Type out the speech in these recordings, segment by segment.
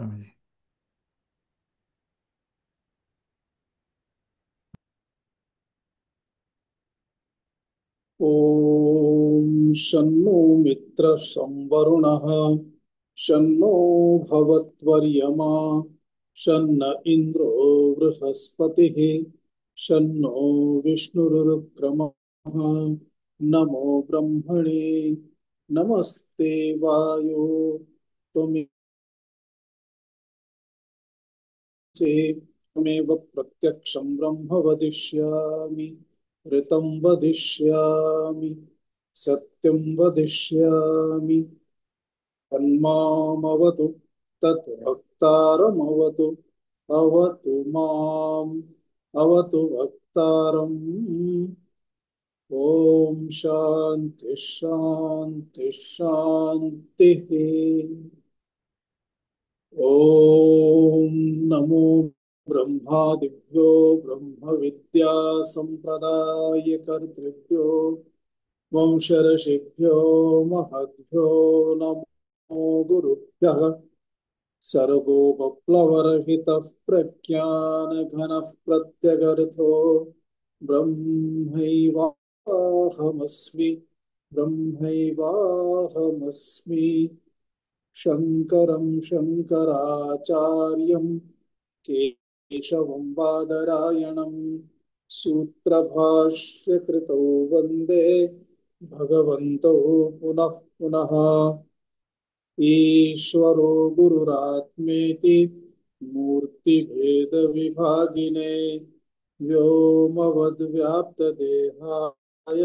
स्वामी जी। ॐ शन्नो मित्रः संवरुणः शन्नो भवत्वर्यमा शन्न इन्द्रो बृहस्पतिः शन्नो विष्णुरुक्रमः नमो ब्रह्मणे नमस्ते वायो त्वमेव त्वमेव प्रत्यक्षं ब्रह्म वदिष्यामि ऋतं वदिष्यामि सत्यं वदिष्यामि तन्मामवतु तद्भक्तारमवतु अवतु माम् अवतु भक्तारम् ॐ शान्ति शान्ति शान्तिः। ॐ नमो ब्रह्मादिभ्यो ब्रह्मविद्या सम्प्रदायकर्तृभ्यो वंशर्षिभ्यो महद्भ्यो नमो गुरुभ्यः। सर्वोपप्लवरहितः प्रज्ञानघनः प्रत्यगर्थो ब्रह्मैवाहमस्मि ब्रह्मैवाहमस्मि। शङ्करं शङ्कराचार्यं केशवं बादरायणं सूत्रभाष्यकृतौ वन्दे भगवन्तौ पुनः पुनः। ईश्वरो गुरुरात्मेति मूर्तिभेदविभागिने व्योमवद्व्याप्तदेहाय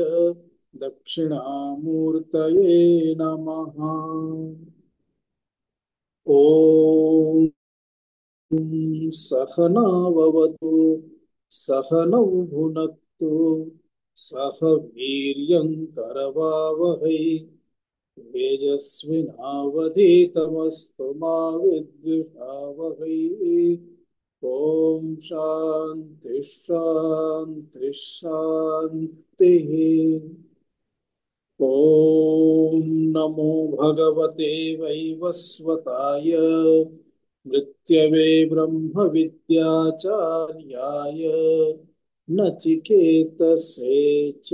दक्षिणामूर्तये नमः। ॐ सहनाववतु सहनौ भुनक्तु सह वीर्यं करवावहै तेजस्विनावधीतमस्तु मा विद्विषावहै। ॐ शान्ति शान्ति शान्तिः। ॐ नमो भगवते वैवस्वताय मृत्यवे ब्रह्मविद्याचार्याय नचिकेतसे च।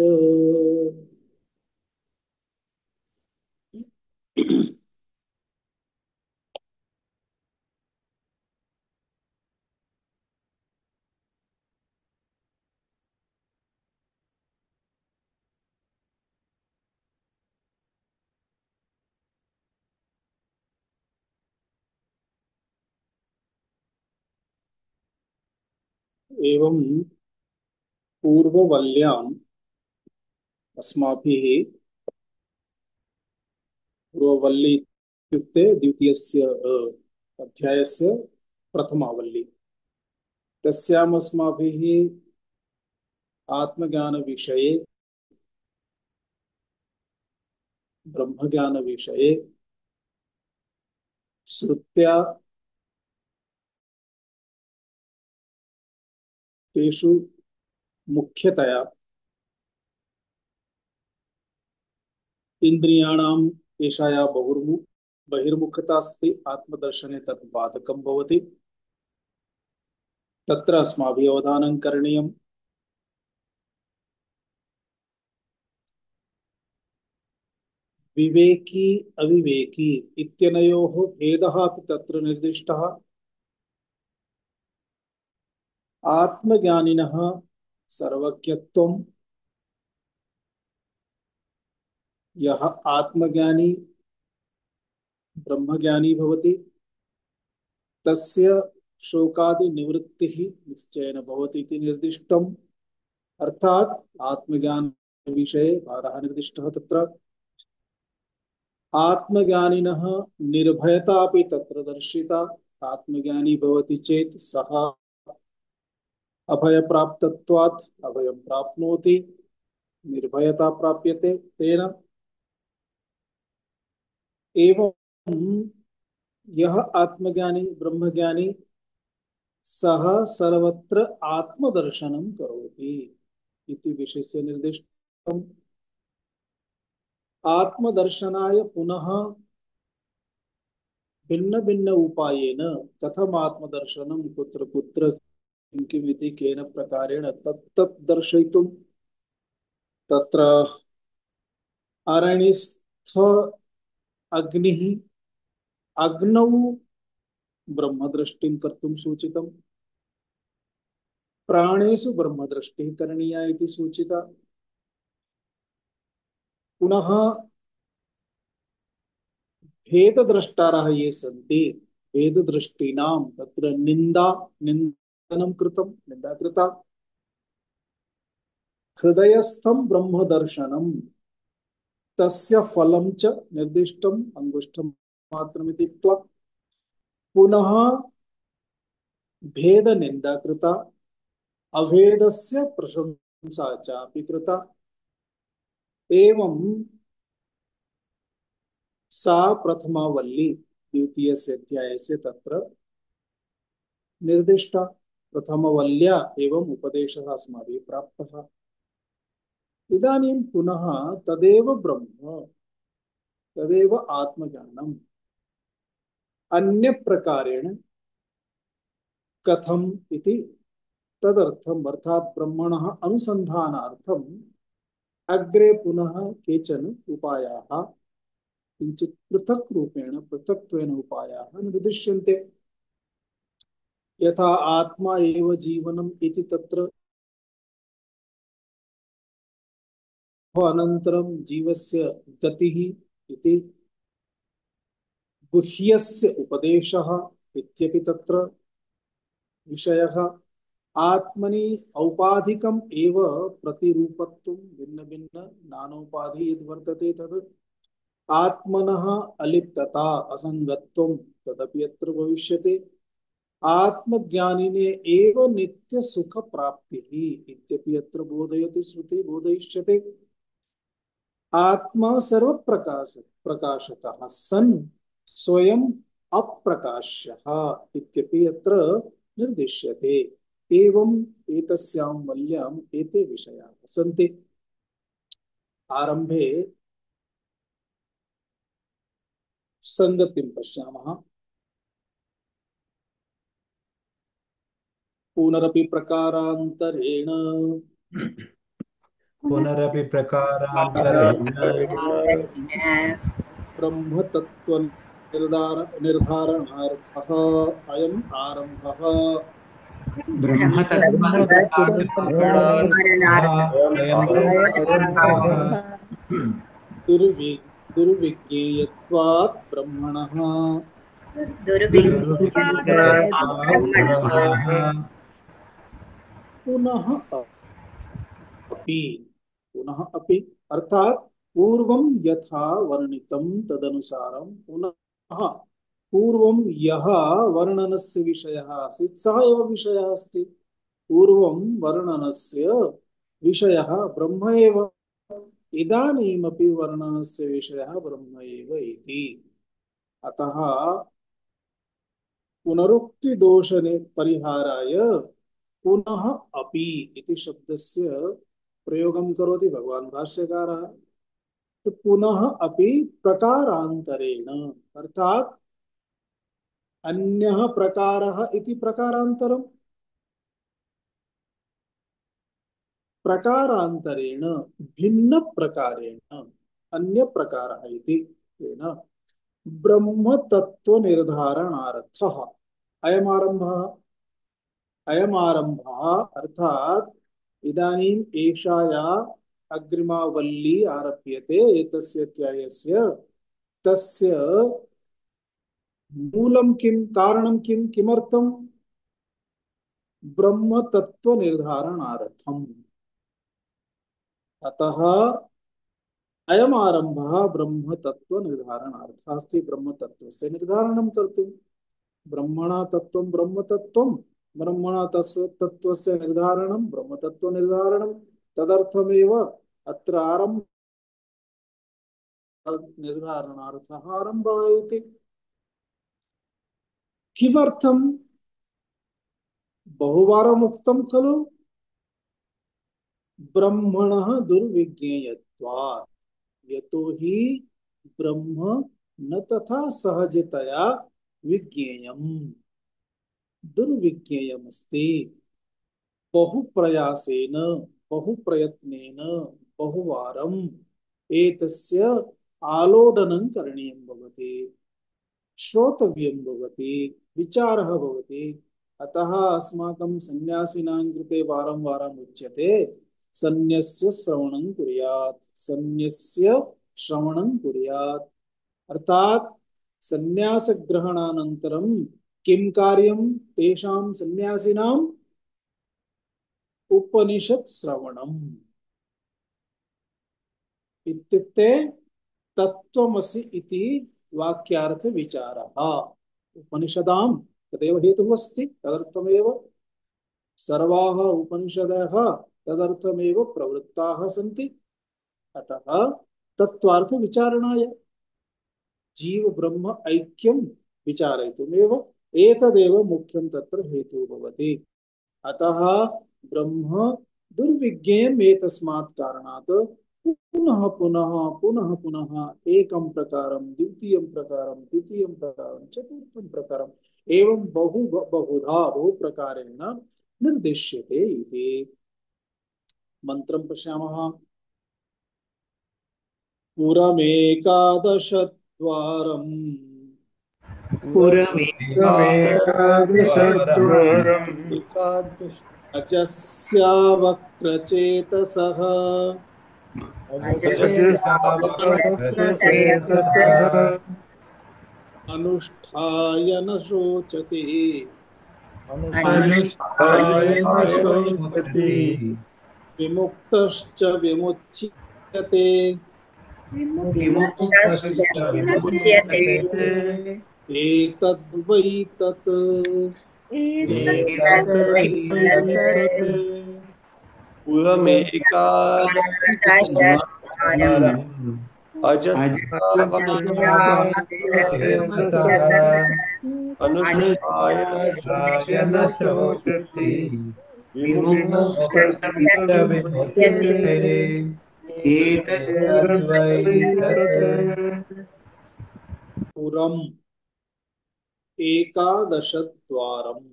एवं पूर्ववल्ल्याम् अस्माभिः पूर्ववल्ली इत्युक्ते द्वितीयस्य अध्यायस्य प्रथमावल्ली तस्याम् अस्माभिः आत्मज्ञानविषये ब्रह्मज्ञानविषये श्रुत्या तेषु मुख्यतया इन्द्रियाणाम् एषा या बहिर्मुखता अस्ति आत्मदर्शने तत् बाधकं भवति। तत्र अस्माभिः अवधानं करणीयम्। विवेकी अविवेकी इत्यनयोः भेदः अपि तत्र निर्दिष्टः। आत्मज्ञानिनः सर्वज्ञत्वं यः आत्मज्ञानी ब्रह्मज्ञानी भवति तस्य शोकादिनिवृत्तिः निश्चयेन भवति इति निर्दिष्टम्। अर्थात् आत्मज्ञान विषये भारः निर्दिष्टः। तत्र आत्मज्ञानिनः निर्भयता अपि तत्र दर्शिता। आत्मज्ञानी भवति चेत् सः अभयप्राप्तत्वात् अभयं प्राप्नोति, निर्भयता प्राप्यते तेन। एवं यः आत्मज्ञानी ब्रह्मज्ञानी सः सर्वत्र आत्मदर्शनं करोति इति विषयस्य निर्दिष्टम्। आत्मदर्शनाय पुनः भिन्न भिन्न उपायेन कथम आत्मदर्शनम कुत्र कुत्र किं किम् इति केन प्रकारेण तत् तत् दर्शयितुं तत्र अरणिस्थ अग्निः अग्नौ ब्रह्मदृष्टिं कर्तुं सूचितम्, प्राणेषु ब्रह्मदृष्टिः करणीया इति सूचिता। पुनः भेदद्रष्टारः ये सन्ति भेददृष्टीनां तत्र निन्दनं कृतं, निन्दा कृता। हृदयस्थं ब्रह्मदर्शनं तस्य फलं च निर्दिष्टम् अंगुष्ठं मात्रमिति उक्त्वा पुनः भेद निंदा कृता, अभेदस्य प्रशंसा चापि कृता। एवं सा प्रथमा वल्ली द्वितीयस्य अध्यायस्य तत्र निर्दिष्टा। प्रथमवल्या एवं उपदेशः अस्माभिः प्राप्तः। इदानीं पुनः तदेव ब्रह्म तदेव आत्मज्ञानम् अन्य प्रकारेण कथम इति तदर्थम अर्थात ब्रह्मणः अनुसंधानार्थम अग्रे पुनः केचन उपायाः किंचित पृथक रूपेण पृथक्त्वेन उपायाः निर्दिश्यन्ते। यथा आत्मा एव जीवनम् इति तत्र अनन्तरं जीवस्य गतिः इति गुह्यस्य उपदेशः इत्यपि तत्र विषयः। आत्मनि औपाधिकम् एव प्रतिरूपत्वं भिन्न भिन्न नानोपाधि यद् वर्तते तद् आत्मनः अलिप्तता असंगत्वं तदपि अत्र भविष्यति। आत्मज्ञानिने एव नित्य सुख प्राप्तिः इत्यपि अत्र बोधयति श्रुति बोधयिष्यते। आत्मा सर्वप्रकाश प्रकाशकः सन् स्वयं अप्रकाश्यः इत्यपि अत्र निर्दिश्यते। एवं एतस्यां वल्याम् एते विषयाः सन्ति। आरंभे संगतिं पश्यामः। पुनरपि प्रकारान्तरेण पुनरपि प्रकारान्तरेण ब्रह्मतत्त्व निर्धारणार्थः अयम् आरम्भः। दुर्वि दुर्विज्ञेयत्वात् ब्रह्मणः पुनः अपि पुनः अपि अर्थात पूर्वं यथा वर्णितं तदनुसारं पुनः पूर्वं यः वर्णनस्य विषयः आसीत् सः एव विषयः अस्ति। पूर्वं वर्णनस्य विषयः ब्रह्म एव, इदानीमपि वर्णनस्य विषयः ब्रह्म एव इति। अतः पुनरुक्ति दोष परिहाराय पुनः अपि इति शब्दस्य प्रयोगं करोति भगवान् भाष्यकारः। तो पुनः अपि प्रकारान्तरेण अर्थात अन्यः प्रकारः इति प्रकारान्तरम् प्रकारान्तरेण भिन्न प्रकारेण अन्य प्रकारः इति तेन ब्रह्म तत्व निर्धारणार्थः अयमारम्भः। अयमारम्भः अर्थात इदानीम् एषा या अग्रिमा वल्ली आरभ्यते एतस्य अध्यायस्य तस्य मूलं किं कारणं किं किमर्थं ब्रह्म तत्व निर्धारणार्थम्। अतः अयम् आरम्भः ब्रह्म तत्व निर्धारणार्थः अस्ति। ब्रह्म तत्वस्य निर्धारणं कर्तुं ब्रह्मणा तत्त्वं ब्रह्म तत्त्वं ब्रह्मणा तत्त्वस्य निर्धारणं ब्रह्म तत्व निर्धारणं तदर्थमेव अत्र आरम्भ निर्धारणार्थः आरम्भः इति। किमर्थं बहुवारम् उक्तं खलु ब्रह्मणः दुर्विज्ञेयत्वात्। यतो हि ब्रह्म न तथा सहजतया विज्ञेयम् दुर्विज्ञेयमस्ति बहुप्रयासेन बहुप्रयत्नेन बहुवारम् एतस्य आलोडनं करणीयं भवति श्रोतव्यं भवति विचारः भवति अतः अस्माकं सन्यासिनां कृते वारं वारम् उच्यते सन्न्यस्य श्रवणं कुर्यात् सन्न्यस्य श्रवणं कुर्यात् अर्थात सन्यास ग्रहणानन्तरं किं कार्यं तेषां सन्यासिनां उपनिषत् श्रवणम् इत्युक्ते तत्त्वमसि इति वाक्यार्थ विचारः उपनिषदां तदेव हेतुः अस्ति तदर्थमेव सर्वाः उपनिषदः तदर्थमेव प्रवृत्ताः सन्ति अतः तत्त्वार्थ विचारणाय जीव ब्रह्म ऐक्यं विचारयितुमेव एतदेव मुख्यं तत्र हेतुः भवति अतः ब्रह्म दुर्विज्ञेयम् एतस्मात् कारणात् पुनः पुनः पुनः पुनः एकं प्रकारं द्वितीयं प्रकारं तृतीयं प्रकारं चतुर्थं प्रकारम् एवं बहुधा बहु प्रकारेण निर्दिश्यते इति मन्त्रं पश्यामः पुरमेकादशद्वारम् पुरमेकादशद्वारम् अजस्यावक्रचेतसः अजस्रावक्रचेतसः अनुष्ठाय न शोचति अनुष्ठाय न शोचति विमुक्तश्च विमुच्यते विमुक्तश्च विमुच्यते एतद्वै तत् एतद्वैतत् पुरमेकादशद्वारम् अजस्रावक्रचेतसः अनुष्ठाय अनुष्ठाय न शोचति विमुक्तश्च विमुक्तश्च विमुच्यते एतद्वैतत् पुरम् एकादशद्वारम्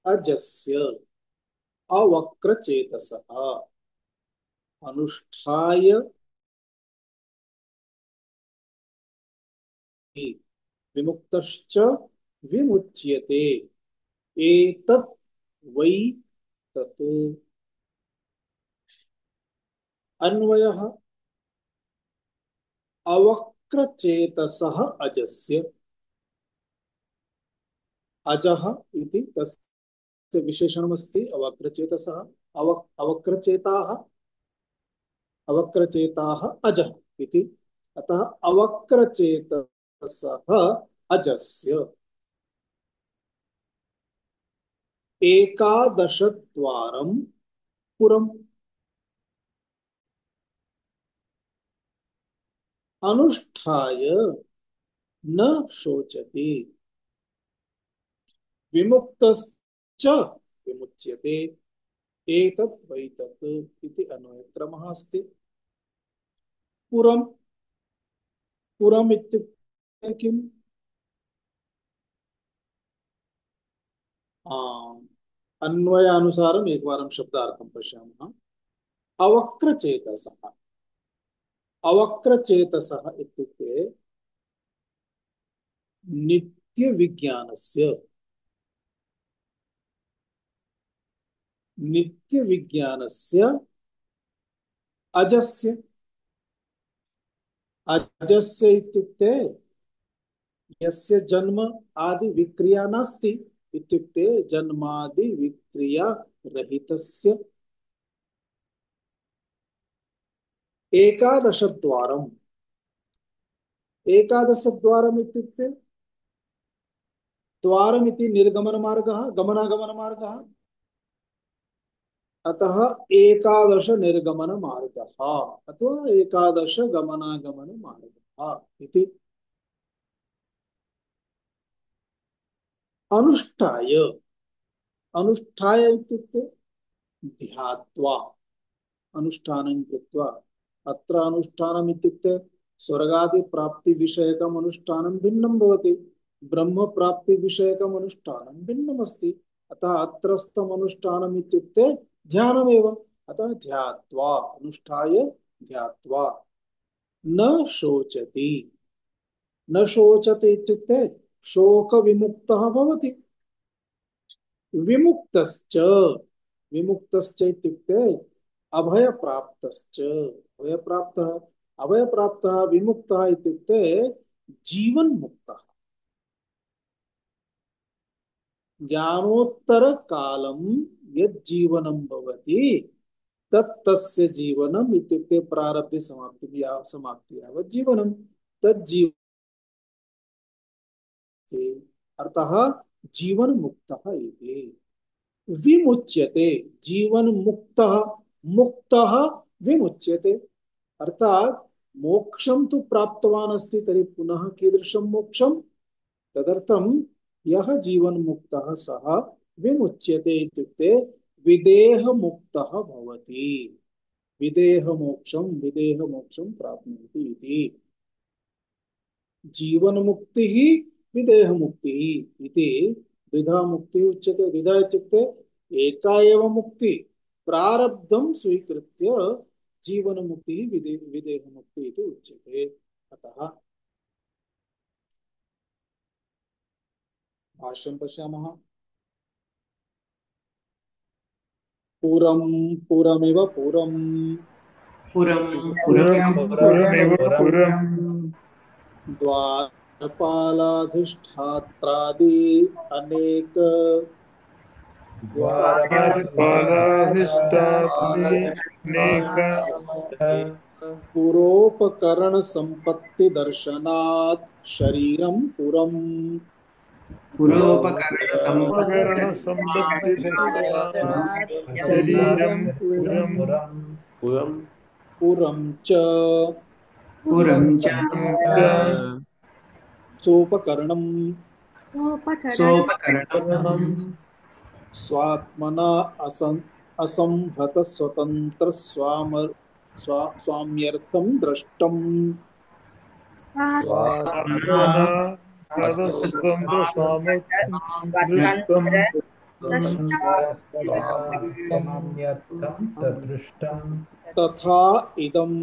अजस्य अवक्रचेतसः अनुष्ठाय विमुक्तश्च विमुच्यते एतत् वै तत् अन्वयः अवक्रचेतसः अजस्य अजः इति तस्य विशेषणमस्ति अवक्रचेतसः अवक्रचेताः अवक्रचेताः अजः इति अतः अवक्रचेतसः अजस्य एकादशद्वारं पुरम् अनुष्ठाय न शोचति विमुक्तश्च विमुच्यते एतत् वै तत् इति अन्वयक्रमः अस्ति पुरम् पुरम् इत्युक्ते किम् अन्वयानुसारम् एकवारं शब्दार्थं पश्यामः अवक्रचेतसः अवक्रचेतसः इत्युक्ते नित्यविज्ञानस्य अजस्य अजस्य इत्युक्ते यस्य जन्म आदि विक्रिया नास्ति इत्युक्ते जन्मादि विक्रिया रहितस्य एकादशद्वारम् एकादशद्वारम् इत्युक्ते द्वारमिति निर्गमनमार्गः गमनागमनमार्गः अतः एकादश निर्गमनमार्गः अथवा एकादश गमनागमनमार्गः इति अनुष्ठाय अनुष्ठाय इत्युक्ते ध्यात्वा अनुष्ठानं कृत्वा अत्र अनुष्ठानम् इत्युक्ते स्वर्गादि प्राप्ति विषयकम् अनुष्ठानं भिन्नं भवति, ब्रह्म प्राप्ति विषयकम् अनुष्ठानं भिन्नम् अस्ति। अतः अत्रस्थम् अनुष्ठानम् इत्युक्ते ध्यानमेव। अतः ध्यात्वा अनुष्ठाय ध्यात्वा न शोचति। न शोचते इत्युक्ते शोक विमुक्तः भवति। विमुक्तश्च, विमुक्तश्च इत्युक्ते अभय प्राप्तश्च। अभय प्राप्तः, अभय प्राप्तः विमुक्तः इत्युक्ते जीवन मुक्तः। ज्ञानोत्तर कालं यत् जीवनं भवति तत् तस्य जीवनम् इत्युक्ते प्रारब्धे समाप्ति यावत् जीवनं तत् जीवन अर्थः जीवन मुक्तः इति। विमुच्यते जीवन मुक्तः, मुक्तः विमुच्यते। अर्थात मोक्षं तु प्राप्तवान् अस्ति, तर्हि पुनः कीदृशं मोक्षं? तदर्थं यः जीवन मुक्तः सः विमुच्यते इत्युक्ते विदेह मुक्तः भवति। विदेह मोक्षं प्राप्नोति इति। जीवन मुक्ति ही विदेह मुक्ति इति द्विधा मुक्ति उच्यते। द्विधा इत्युक्ते एका एव मुक्ति, प्रारब्धं स्वीकृत्य जीवन मुक्ति विदेह मुक्ति इति उच्यते। अतः भाष्यं पश्यामः। पुरं पुरमिव पुरं पुरमेव पुरम् द्वारपालाधिष्ठात्रादि अनेक द्वारपालाभिष्टानेक पुरोपकरण संपत्ति दर्शनात् शरीरं पुरम्। पुरोपकरण संपत्ति दर्शनात् शरीरं पुरम् पुरं च सोपकरणम् स्वात्मना असंहत स्वतंत्र स्वाम्यर्थं दृष्टम्। आत्मना तदस्वतंत्र सामर्थ्यं दृष्टं तथा इदं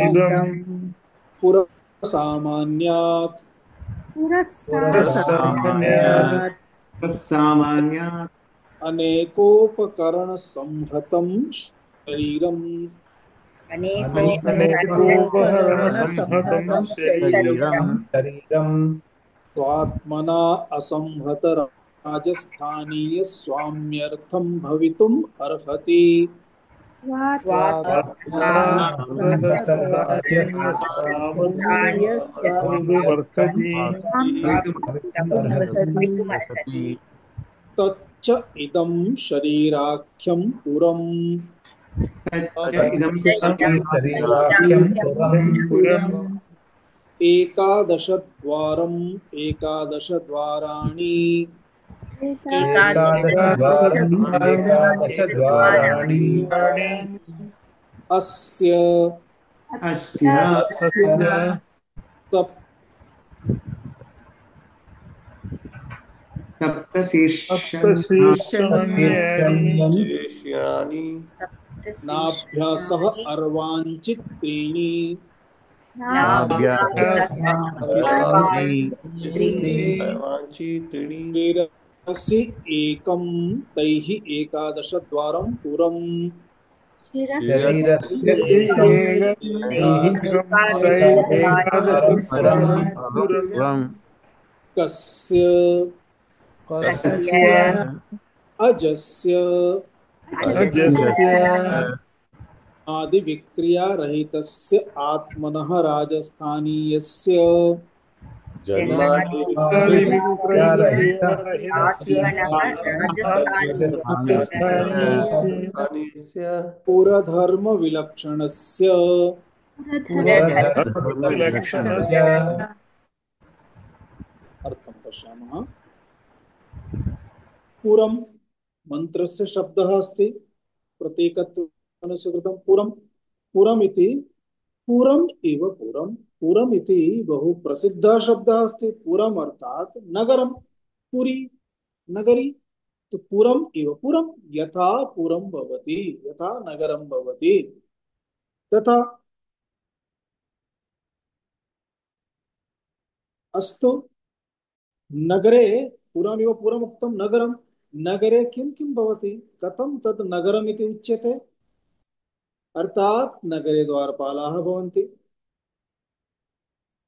इदं पुरसामान्यात् सामान्यात् अनेकोपकरण संहतं शरीरम्। अनेकोपकरण संहतं शरीरम् स्वात्मना असंहत राजस्थानीय स्वाम्यर्थं भवितुम् अर्हति। तच्च इदं शरीराख्यं पुरम् एकादशद्वारम् एकादशद्वाराणि अस्य सप्तशीर्षाणि नाभ्यासः अर्वाञ्चित् त्रीणि शिरसि एकं तैः एकादशद्वारं पुरम्। कस्य अजस्य आदि विक्रिया रहितस्य आत्मनः राजस्थानीयस्य पुरधर्म विलक्षणस्य अर्थं पश्यामः। पुरं मंत्रस्य शब्दः अस्ति, प्रतीकत्वेन स्वीकृतं पुरं। पुरम् इति पुरम इव पुरम, पुरम इति बहु प्रसिद्धः शब्दः अस्ति। पुरम अर्थात नगरम, पुरी, नगरी। तो पुरम इव पुरम, यथा पुरम भवति, यथा नगरम भवति तथा। अस्तु, नगरे पुरमिव पुरमुक्तं नगरं, नगरे किं किं भवति, कथं तत् नगरम् इति उच्यते। अर्थात नगरे द्वारपालाः भवन्ति,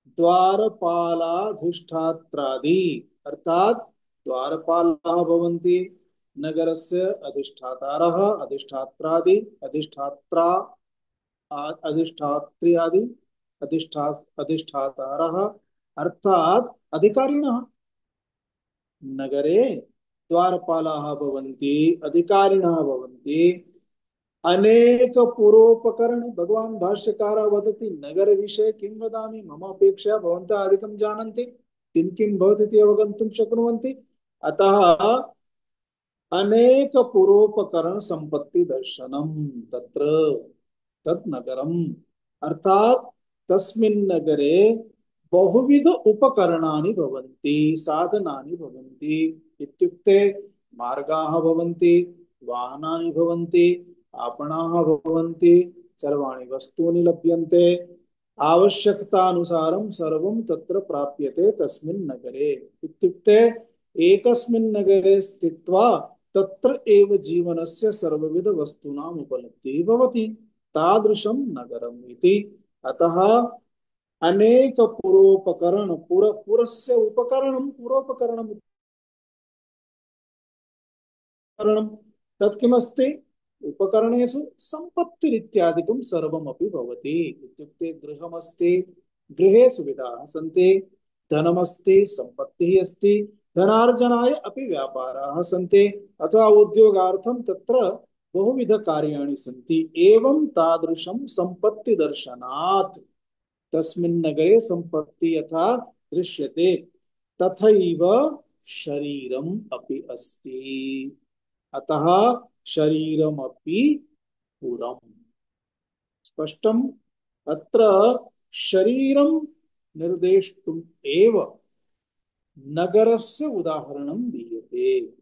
द्वारपालाधिष्ठात्रादि, अर्थात द्वारपालाः भवन्ति, नगरस्य अधिष्ठातारः, अधिष्ठात्रादि, अधिष्ठात्रा, अधिष्ठात्री आदि, अधिष्ठातारः, अर्थात अधिकारिणः। नगरे द्वारपालाः भवन्ति, अधिकारिणः भवन्ति। अनेक पुरोपकरण, भगवान भाष्यकार वदति नगर विषये किं वदामि, मम अपेक्षया भवन्तः अधिकं जानन्ति, किं किं भवति इति अवगन्तुं शक्नुवन्ति। अतः अनेक पुरोपकरण संपत्ति दर्शनम तत्र, तत् नगरम, अर्थात तस्मिन् नगरे बहुविध उपकरणानि भवन्ति, साधनानि भवन्ति। इत्युक्ते मार्गाः भवन्ति, वाहनानि भवन्ति, आपणाः भवन्ति, सर्वाणि वस्तूनि लभ्यन्ते। आवश्यकतानुसारं सर्वं तत्र प्राप्यते तस्मिन् नगरे। इत्युक्ते एकस्मिन् नगरे स्थित्वा तत्र एव जीवनस्य सर्वविध वस्तूनाम् उपलब्धिः भवति, तादृशं नगरम् इति। अतः अनेक पुरोपकरण, पुरस्य उपकरणं पुरोपकरणम्, तत् किमस्ति, उपकरणेषु सम्पत्तिरित्यादिकं सर्वमपि भवति। इत्युक्ते गृहमस्ति, गृहे सुविधाः सन्ति, धनमस्ति, सम्पत्तिः अस्ति, धनार्जनाय अपि व्यापाराः सन्ति, अथवा उद्योगार्थं तत्र बहुविध कार्याणि सन्ति। एवं तादृशं सम्पत्ति दर्शनात् तस्मिन् नगरे सम्पत्ति यथा दृश्यते तथैव शरीरम् अपि अस्ति। अतः शरीरमपि पुरम्। स्पष्टम्। अत्र शरीरं निर्देष्टुम् एव नगरस्य उदाहरणं दीयते,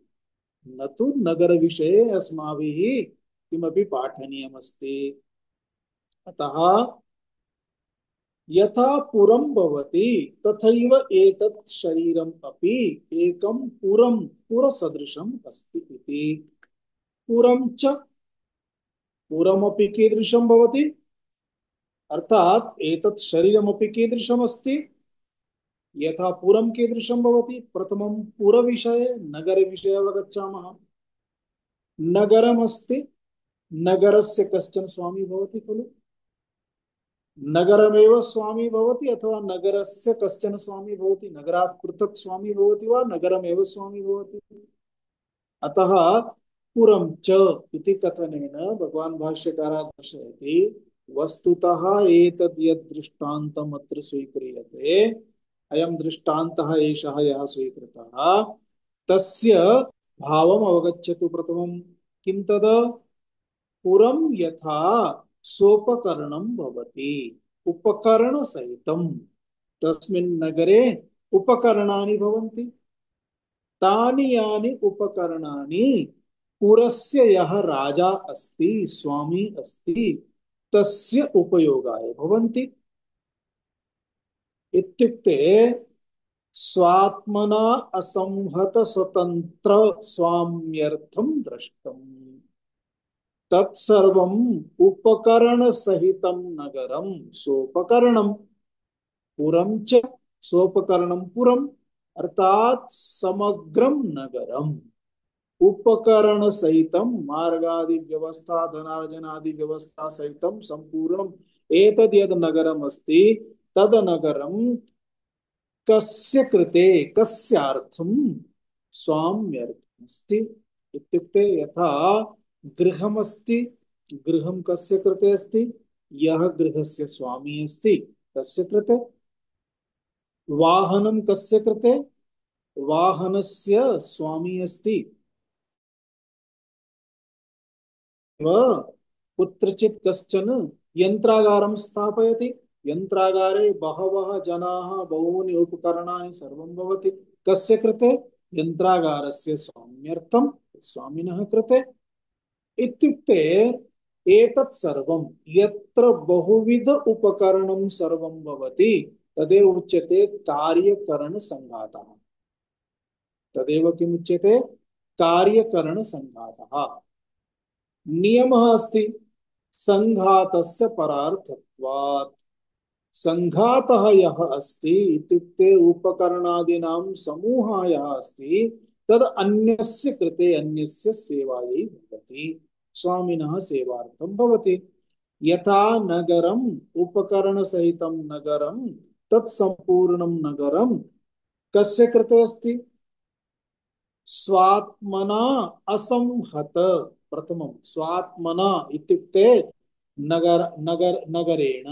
न तु नगरविषये अस्माभिः किमपि पाठनीयमस्ति। अतः यथा पुरं भवति तथैव एतत् शरीरम् अपि एकं पुरं, पुरसदृशम् अस्ति इति। पुरं च, पुरमपि कीदृशं भवति, अर्थात एतत् शरीरमपि कीदृशम् अस्ति, यथा पुरं कीदृशं भवति। प्रथमं पुरविषये, नगरविषये अवगच्छामः। नगरमस्ति, नगरस्य कश्चन स्वामी भवति खलु, नगरमेव स्वामी भवति अथवा नगरस्य कश्चन स्वामी भवति, नगरात् पृथक् स्वामी भवति वा नगरमेव स्वामी भवति। अतः पुरं च इति कथनेन भगवान् भाष्यकारः दर्शयति, वस्तुतः एतद् यद् दृष्टान्तम् अत्र स्वीक्रियते, अयं दृष्टान्तः एषः यः स्वीकृतः, तस्य भावम् अवगच्छतु। प्रथमं किं तद्, पुरं यथा सोपकरणं भवति, उपकरण सहितं, तस्मिन् नगरे उपकरणानि भवन्ति। तानि यानि उपकरणानि पुरस्य यः राजा अस्ति, स्वामी अस्ति, तस्य उपयोगाय भवन्ति। इत्युक्ते स्वात्मना असंहत स्वतंत्र स्वाम्यर्थं दृष्टम्। तत्सर्वम् उपकरण सहितं नगरं सोपकरणं, पुरं च सोपकरणं पुरम्, अर्थात समग्रं नगरम्, उपकरण सहितं, मार्गादि व्यवस्था, धनार्जनादि व्यवस्था सहितं संपूर्णम् एतद् यद् नगरम् अस्ति, तद् नगरं कस्य कृते, कस्यार्थं, स्वाम्यर्थमस्ति। इत्युक्ते यथा गृहमस्ति, गृहं कस्य कृते अस्ति, यः गृहस्य स्वामी अस्ति तस्य कृते। वाहनं कस्य कृते, वाहनस्य स्वामी अस्ति, कुत्रचित् कश्चन यन्त्रागारं स्थापयति, यन्त्रागारे बहवः जनाः, बहूनि उपकरणानि सर्वं भवति। कस्य कृते? यन्त्रागारस्य स्वाम्यर्थं, स्वामिनः कृते। इत्युक्ते एतत् सर्वं यत्र बहुविध उपकरणं सर्वं भवति तदेव उच्यते कार्यकरणसङ्घातः। तदेव किमुच्यते? कार्यकरणसङ्घातः। नियमः अस्ति सङ्घातस्य परार्थत्वात्। सङ्घातः यः अस्ति इत्युक्ते उपकरणादीनां समूहः यः अस्ति तद् अन्यस्य कृते, अन्यस्य सेवायै भवति, स्वामिनः सेवार्थं भवति। यथा नगरम् उपकरणसहितं नगरं, तत् सम्पूर्णं नगरं कस्य कृते अस्ति? स्वात्मना असंहत। प्रथमं स्वात्मना इत्युक्ते नगरेण,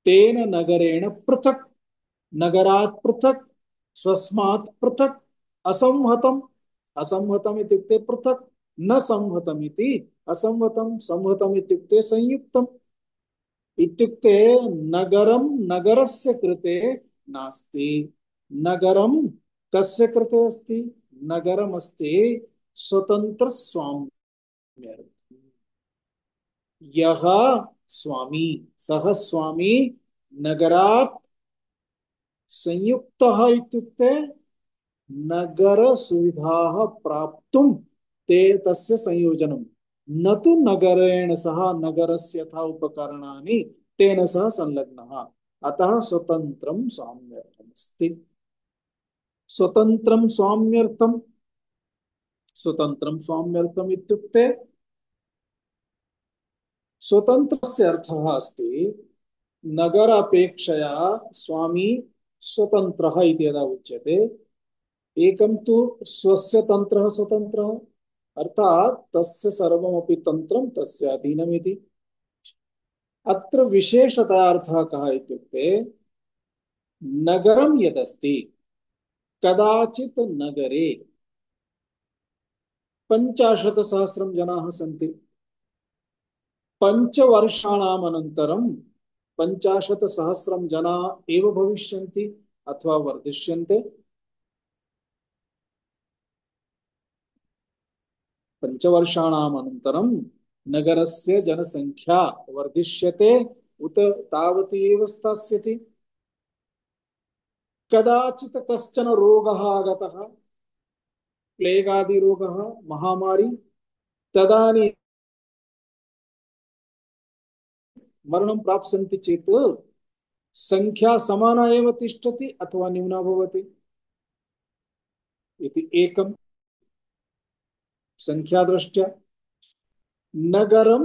तेन नगरेण पृथक्, नगरात् पृथक्, स्वस्मात् पृथक्, असंहतम्। असंहतम् इत्युक्ते पृथक्, न संहतम् इति असंहतम्, संहतम् इत्युक्ते संयुक्तम्। इत्युक्ते नगरं नगरस्य कृते नास्ति। नगरं कस्य कृते अस्ति? नगरमस्ति स्वतंत्र स्वाम्यर्थम्। यः स्वामी, सः स्वामी नगरात् संयुक्तः इत्युक्ते नगर सुविधाः प्राप्तुं ते तस्य संयोजनं, न तु नगरेण सह नगरस्य यथा उपकरणानि तेन सह संलग्नः। अतः स्वतन्त्रं स्वाम्यर्थमस्ति। स्वतन्त्रं स्वाम्यर्थं, स्वतन्त्रं स्वाम्यर्थम् इत्युक्ते स्वतन्त्रस्य अर्थः अस्ति नगर अपेक्षया स्वामी स्वतन्त्रः इति यदा उच्यते, एकं तु स्वस्य तन्त्रः स्वतन्त्रः, अर्थात् तस्य सर्वमपि तन्त्रं तस्य अधीनमिति। अत्र विशेषतया अर्थः कः इत्युक्ते नगरं यदस्ति, कदाचित् नगरे 50,000 जनाः सन्ति। 5 वर्षाणाम् अनन्तरं 50,000 जनाः एव भविष्यन्ति अथवा वर्धिष्यन्ते। 5 वर्षाणाम् अनन्तरं नगरस्य जनसंख्या वर्धिष्यते उत तावती एव स्थास्यति। कदाचित् कश्चन रोगः आगतः, प्लेग आदि रोगः, महामारी, तदानीं मरणं प्राप्स्यन्ति चेत् संख्या समाना एव तिष्ठति अथवा न्यूना भवति इति एकं संख्यादृष्ट्या। नगरं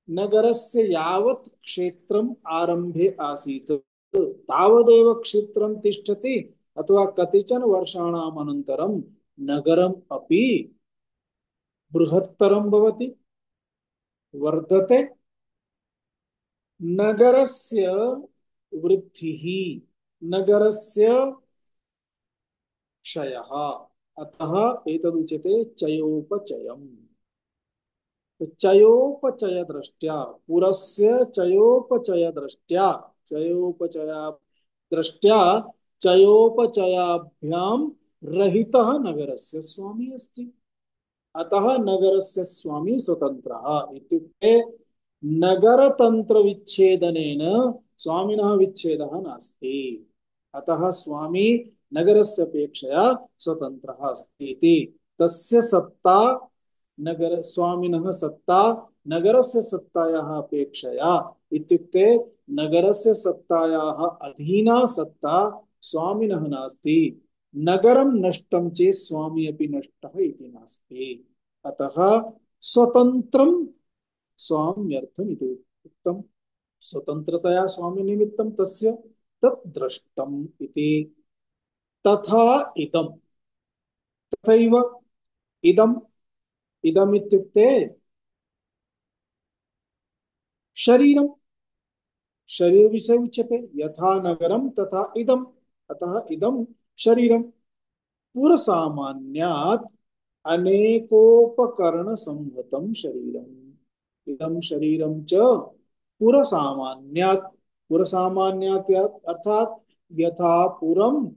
नगरस्य यावत् क्षेत्रम् आरम्भे आसीत् तावदेव क्षेत्रं तिष्ठति अथवा कतिचन वर्षाणाम् अनन्तरं नगरम् अपि बृहत्तरं भवति, वर्धते। नगरस्य वृद्धिः, नगरस्य क्षयः, अतः एतदुच्यते चयोपचयम्। चयोपचय दृष्ट्या, पुरस्य चयोपचय दृष्ट्या, चयोपचया दृष्ट्या चयोपचयाभ्यां रहितः नगरस्य स्वामी अस्ति। अतः नगरस्य स्वामी स्वतन्त्रः इत्युक्ते नगरतंत्र विच्छेदनेन स्वामिनः विच्छेदः नास्ति। अतः स्वामी नगरस्य अपेक्षया स्वतन्त्रः अस्ति इति। तस्य सत्ता, नगर स्वामिनः सत्ता नगरस्य सत्तायाः अपेक्षया इत्युक्ते नगरस्य सत्तायाः अधीना सत्ता स्वामिनः नास्ति। नगरं नष्टं चेत् स्वामी अपि नष्टः इति नास्ति। अतः स्वतन्त्रं स्वाम्यर्थम् इति उक्तम्। स्वतन्त्रतया स्वामी निमित्तं तस्य तत् दृष्टम् इति। तथा इदं, तथैव इदम्, इदम् इत्युक्ते शरीरं, शरीर विषय उच्यते। यथा नगरं तथा इदम्, अतः इदं शरीरं पुरसामान्यात् अनेकोपकरण संहतं शरीरम्। इदं शरीरं च पुरसामान्यात्, पुरसामान्यात् अर्थात यथा पुरं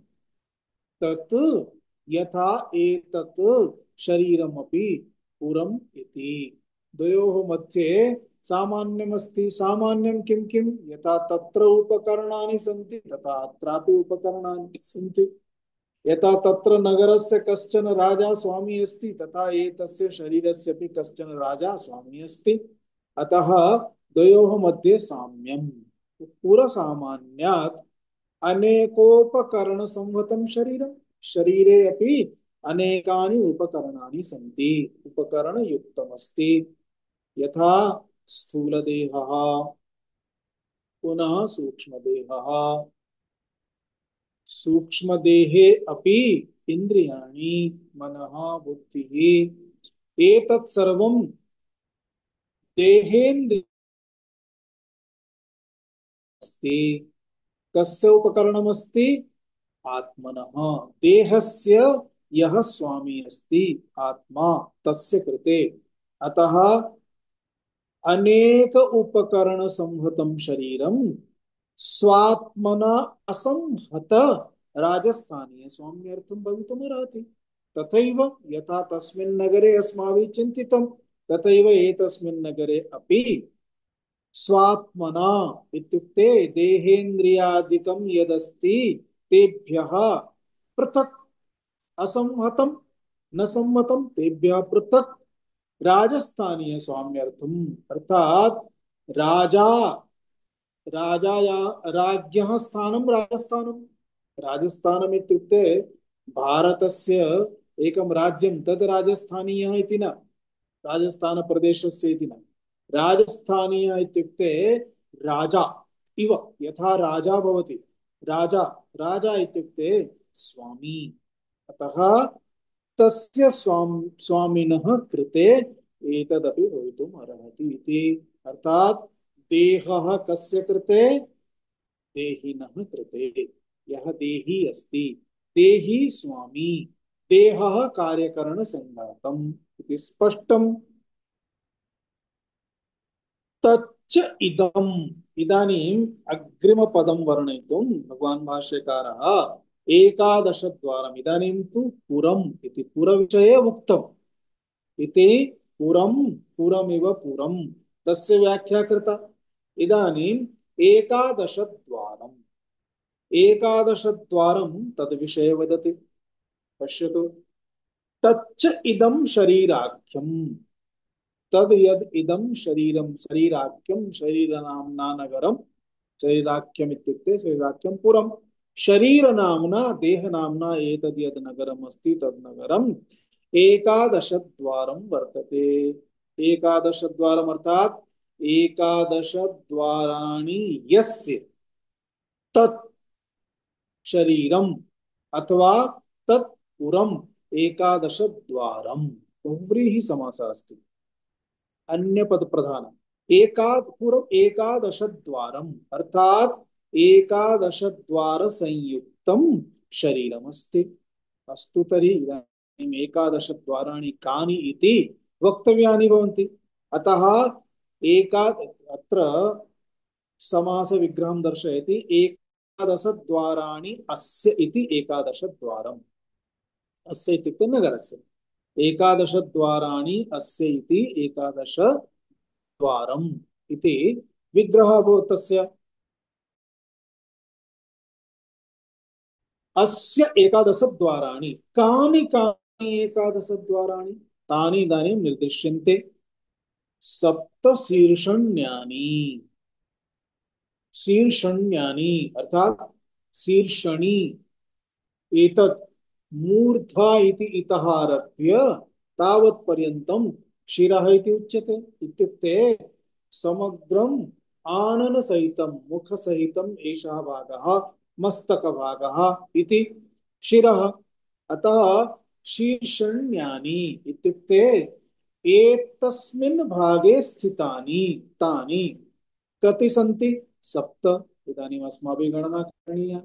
तत् यथा एतत् शरीरमपि पुरम् इति। द्वयोः मध्ये सामान्यमस्ति। सामान्यं किं किं? यथा तत्र उपकरणानि सन्ति तथा अत्रापि उपकरणानि सन्ति। यथा तत्र नगरस्य कश्चन राजा स्वामी अस्ति तथा एतस्य शरीरस्यपि कश्चन राजा स्वामी अस्ति। अतः द्वयोः मध्ये साम्यं। पुरसामान्यात् अनेकोपकरण संहतं शरीरं, शरीरे अपि अनेकानि उपकरणानि सन्ति, उपकरण युक्तमस्ति। यथा स्थूलदेहः पुनः सूक्ष्मदेहः, सूक्ष्मदेहे अपि इन्द्रियाणि मनः बुद्धिः एतत् सर्वं देहेन्द्रियम् अस्ति। कस्य उपकरणमस्ति? आत्मनः। देहस्य यः स्वामी अस्ति आत्मा, तस्य कृते। अतः अनेक उपकरण संहतं शरीरं स्वात्मना असंहत राजस्थानीय स्वाम्यर्थं भवितुमर्हति। तथैव यथा तस्मिन् नगरे अस्माभिः चिन्तितं तथैव एतस्मिन् नगरे अपि स्वात्मना इत्युक्ते देहेन्द्रियादिकं यदस्ति तेभ्यः पृथक्, असंहतं न सम्मतं तेभ्यः पृथक् राजस्थानीय स्वाम्यर्थम, अर्थात राजा, राजा या राज्ञः स्थानं राजस्थानं। राजस्थानम् इत्युक्ते भारतस्य एकं राज्यं, तद् राजस्थानीयः इति न, राजस्थानप्रदेशस्य इति न। राजस्थानीयः इत्युक्ते राजा इव, यथा राजा भवति राजा, राजा इत्युक्ते स्वामी। अतः तस्य स्वामिनः कृते एतदपि भवितुम् अर्हति इति। अर्थात देहः कस्य कृते? देहिनः कृते। यः देही अस्ति, देही स्वामी, देहः कार्यकरण संघातम् इति स्पष्टम्। तच्च इदम्, इदानीम् अग्रिमपदं वर्णयितुं भगवान् भाष्यकारः एकादशद्वारम्, इदानीं तु पुरम् इति पुरविषये उक्तम् इति। पुरं पुरमिव पुरं, तस्य व्याख्या कृता। इदानीम् एकादशद्वारम्, एकादशद्वारं तद्विषये वदति। पश्यतु, तच्च इदं शरीराख्यम्, तद यद इदं शरीरं, शरीराख्यं शरीरनाम्ना नगरं, शरीराख्यम् इत्युक्ते शरीराख्यं पुरं, शरीरनाम्ना देहनाम्ना एतद् यद् नगरम् अस्ति तद् नगरम् एकादशद्वारं वर्तते। एकादशद्वारम् अर्थात् एकादशद्वाराणि यस्य तत् शरीरम् अथवा तत् पुरम् एकादशद्वारम्। बहुव्रीहि समासः अस्ति, अन्य पद प्रधान। एकादशद्वारम् अर्थात एकादशद्वार संयुक्तं शरीरमस्ति। अस्तु तर्हि इदानीम् एकादशद्वाराणि कानि इति वक्तव्यानि भवन्ति। अतः अत्र समास विग्रहं दर्शयति। एकादशद्वाराणि अस्य इति एकादशद्वारम्, अस्य इत्युक्ते नगरस्य। एकादशद्वाराणि अस्य इति एकादशद्वारम् इति विग्रहः अभवत् तस्य। अस्य एकादशद्वाराणि कानि कानि एकादशद्वाराणि? तानि इदानीं निर्दिश्यन्ते। सप्तशीर्षण्यानि, शीर्षण्यानि अर्थात् शीर्षणि। एतत् मूर्धा इति इतः आरभ्य तावत् पर्यन्तं शिरः इति उच्यते। इत्युक्ते समग्रम् आनन सहितं मुख सहितं एषः भागः मस्तक भागः इति शिरः। अतः शीर्षण्यानि इत्युक्ते एतस्मिन् भागे स्थितानि तानि कति सन्ति? सप्त। इदानीम् अस्माभिः गणना करणीया।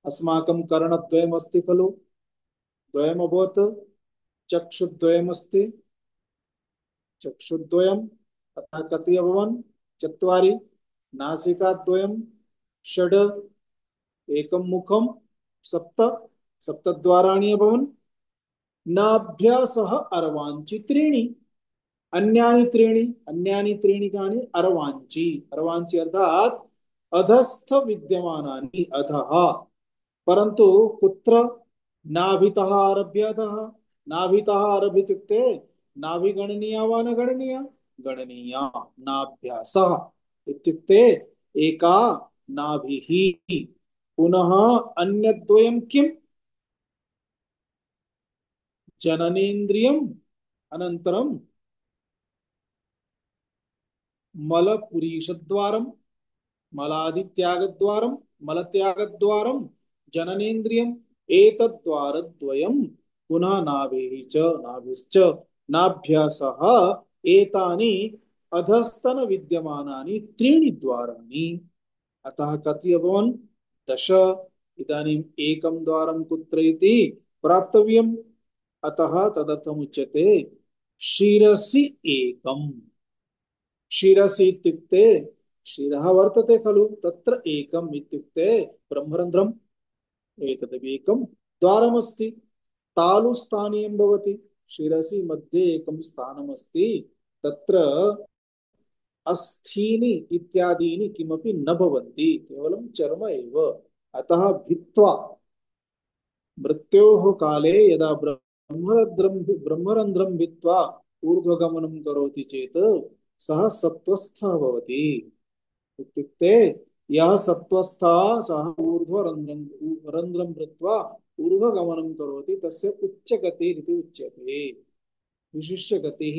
अस्माकं कर्णद्वयमस्ति खलु, द्वयमभवत्। चक्षुद्वयमस्ति, चक्षुद्वयम् अतः कति अभवन् चत्वारि नासिकाद्वयं षड् एकं मुखं सप्त सप्तद्वाराणि अभवन् नाभ्यासः अर्वाञ्चि त्रीणि अन्यानि त्रीणि कानि अर्वाञ्चि अर्वाञ्चि अर्थात अधस्थ विद्यमानानि अधः परंतु कुत्र नाभितः आरभ्य अधः नाभितः आरभ्य इत्युक्ते नाभि गणनीया वा न गणनीया गणनीया नाभ्यासः इत्युक्ते एका नाभिः पुनः अन्यद्वयं किम् जननेन्द्रियम् अनन्तरं मलपुरीषद्वारं मलादित्यागद्वारं मलत्यागद्वारं जननेन्द्रियम् एतद्वारद्वयं पुनः नाभिः च नाभिश्च नाभ्यासः एतानि अधस्तन विद्यमानानि त्रीणि द्वाराणि अतः कति अभवन् दश इदानीम् एकं द्वारं कुत्र इति प्राप्तव्यम् अतः तदर्थमुच्यते शिरसि एकम् शिरसि इत्युक्ते शिरः वर्तते खलु तत्र एकम् इत्युक्ते ब्रह्मरन्ध्रम् एतदपि एकं द्वारमस्ति तालुस्थानीयं भवति शिरसि मध्ये एकं स्थानमस्ति तत्र अस्थीनि इत्यादीनि किमपि न भवन्ति केवलं चर्म एव अतः भित्त्वा मृत्योः काले यदा ब्रह्मरन्ध्रं भित्त्वा ऊर्ध्वगमनं करोति चेत् सः सत्त्वस्थः भवति इत्युक्ते यः सत्त्वस्थः सः रन्ध्रं कृत्वा ऊर्ध्वगमनं करोति तस्य उच्चगतिरिति उच्यते विशिष्य गतिः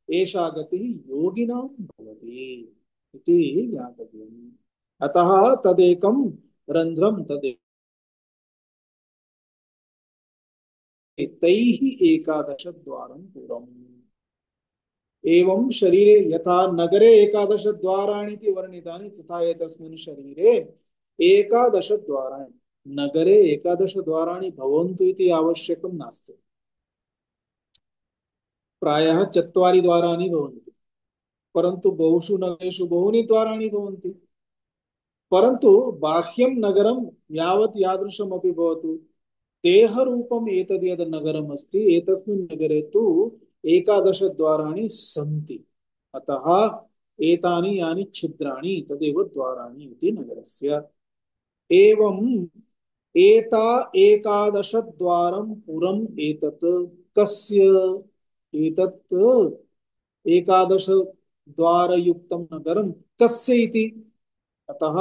एषा गतिः योगिनां भवति इति ज्ञातव्यम् अतः तदेकं रन्ध्रं तैः एकादश द्वारं पुरम् एवं शरीरे यथा नगरे एकादश द्वाराणि इति वर्णितानि तथा एतस्मिन् शरीरे एकादश द्वाराणि नगरे एकादश द्वाराणि भवन्तु इति आवश्यकं नास्ति प्रायः चत्वारि द्वाराणि भवन्ति परन्तु बहुषु नगरेषु बहूनि द्वाराणि भवन्ति परन्तु बाह्यं नगरं यावत् यादृशमपि भवतु देहरूपम् एतद् यद् नगरम् अस्ति एतस्मिन् नगरे तु एकादश द्वाराणि सन्ति अतः एतानि यानि छिद्राणि तदेव द्वाराणि इति नगरस्य एवम् एता एकादश द्वारं पुरम् एतत् कस्य एतत् एकादश द्वारयुक्तं नगरं कस्य इति अतः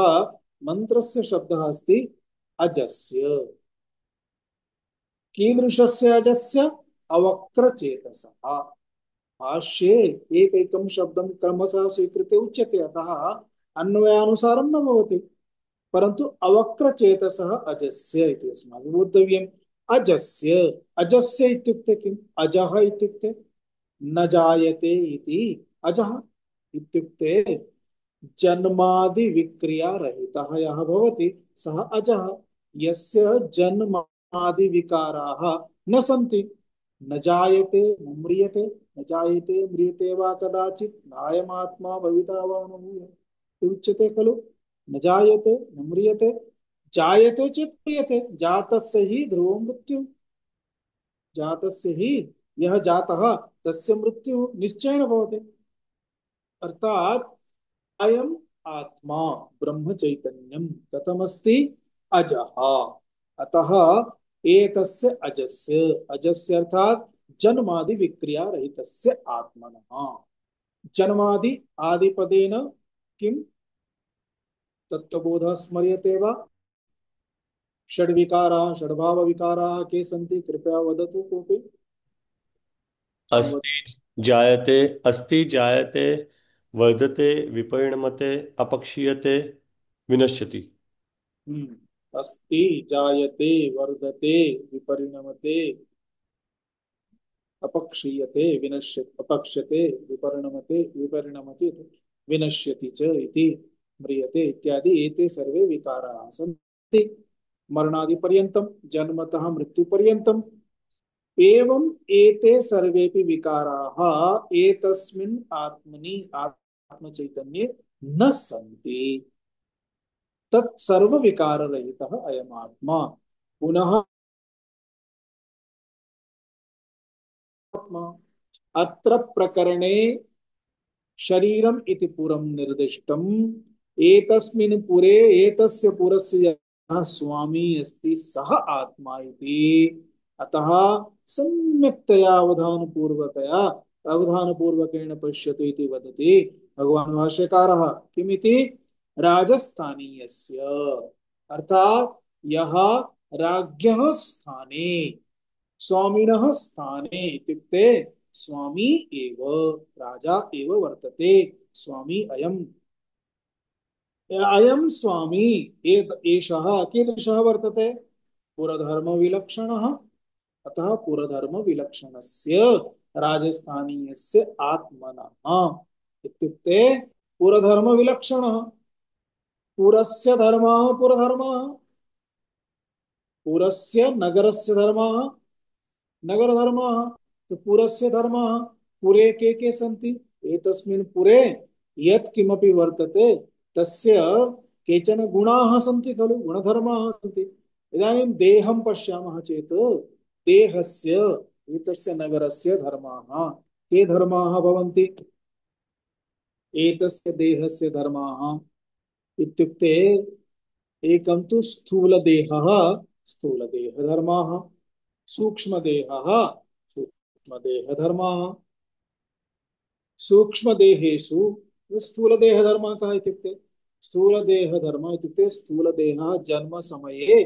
मन्त्रस्य शब्दः अस्ति अजस्य कीदृशस्य अजस्य अवक्रचेतसः भाष्ये एकैकं शब्दं क्रमशः स्वीकृत्य उच्यते अतः अन्वयानुसारं न भवति परन्तु अवक्रचेतसः अजस्य इति अस्माभिः बोद्धव्यम् अजस्य अजस्य इत्युक्ते किम् अजः इत्युक्ते न जायते इति अजः इत्युक्ते जन्मादि विक्रिया रहितः यः भवति सः अजः यस्य जन्मादि विकाराः न सन्ति न जायते न म्रियते न जायते म्रियते वा कदाचित् नायमात्मा भविता वा न भूयते उच्यते खलु न जायते न म्रियते जायते चेत् म्रियते जातस्य हि ध्रुवं मृत्यु जातस्य हि यः जातः तस्य मृत्यु निश्चयेन भवति अर्थात अयम् आत्मा ब्रह्म चैतन्यं कथमस्ति अजः अतः एतस्य अजस्य अजस्य अर्थात जन्मादि विक्रिया रहितस्य आत्मनः जन्मादि आदिपदेन किं तत्त्वबोधः स्मर्यते वा षड्विकाराः षड्भाव विकाराः के सन्ति कृपया वदतु कोऽपि अस्ति जायते वर्धते विपरिणमते अपक्षीयते विनश्यति अस्ति जायते वर्धते विपरिणमते अपक्षीयते विनश्यति अपक्ष्यते विपरिणमते विपरिणमति विनश्यति च इति म्रियते इत्यादि एते सर्वे विकाराः सन्ति मरणादि पर्यन्तं जन्मतः मृत्यु पर्यन्तम् एवं एते सर्वेपि विकाराः एतस्मिन् आत्मनि आत्मचैतन्ये न सन्ति। तत्सर्व विकार रहितः अयम आत्मा। पुनः आत्मा अत्र प्रकरणे शरीरम इति पुरं निर्दिष्टम्। एतस्मिन् पुरे एतस्य पुरस्य यः स्वामी अस्ति सः आत्मा इति। अतः सम्यक्तया अवधानपूर्वकेण पश्यतु इति वदति भगवान् भाष्यकारः। किमिति? राजस्थानीयस्य अर्थात् यः राज्ञः स्थाने स्वामिनः स्थाने इत्युक्ते स्वामी एव राजा एव वर्तते। स्वामी अयम् अयं स्वामी एषः कीदृशः वर्तते? पुरधर्म विलक्षणः। अतः पुरधर्म विलक्षणस्य राजस्थानीयस्य आत्मनः इत्युक्ते पुरधर्म विलक्षणः। पुरस्य धर्मः पुरधर्मः, पुरस्य नगरस्य धर्मः नगरधर्मः। तो पुरस्य धर्मः पुरे के सन्ति? एतस्मिन् पुरे यत् किमपि वर्तते तस्य केचन गुणाः सन्ति खलु, गुणधर्माः सन्ति। इदानीं देहं पश्यामः चेत् देहस्य एतस्य नगरस्य धर्माः के धर्माः भवन्ति? एतस्य देहस्य धर्माः इत्युक्ते एकं तु स्थूलदेहः स्थूलदेहधर्माः, सूक्ष्मदेहः सूक्ष्मदेहधर्माः। सूक्ष्मदेहेषु स्थूलदेहधर्मः कः इत्युक्ते स्थूलदेहधर्म इत्युक्ते स्थूलदेहः जन्म समये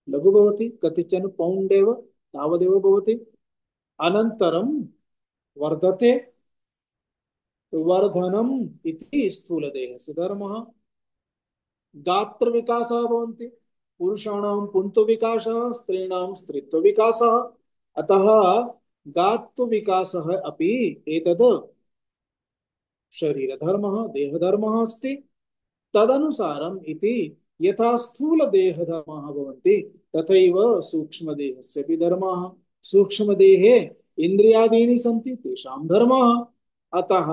लघु भवति, कतिचन पौण्ड् एव तावदेव भवति। अनन्तरं वर्धते, वर्धनम् इति स्थूलदेहस्य धर्मः। गात्रविकासः भवन्ति, पुरुषाणां पुंत्वविकासः, स्त्रीणां स्त्रीत्वविकासः। अतः गात्वविकासः अपि एतद् शरीरधर्मः देहधर्मः अस्ति। तदनुसारम् इति यथा स्थूलदेहधर्माः भवन्ति तथैव सूक्ष्मदेहस्य अपि धर्माः। सूक्ष्मदेहे इन्द्रियादीनि सन्ति, तेषां धर्माः। अतः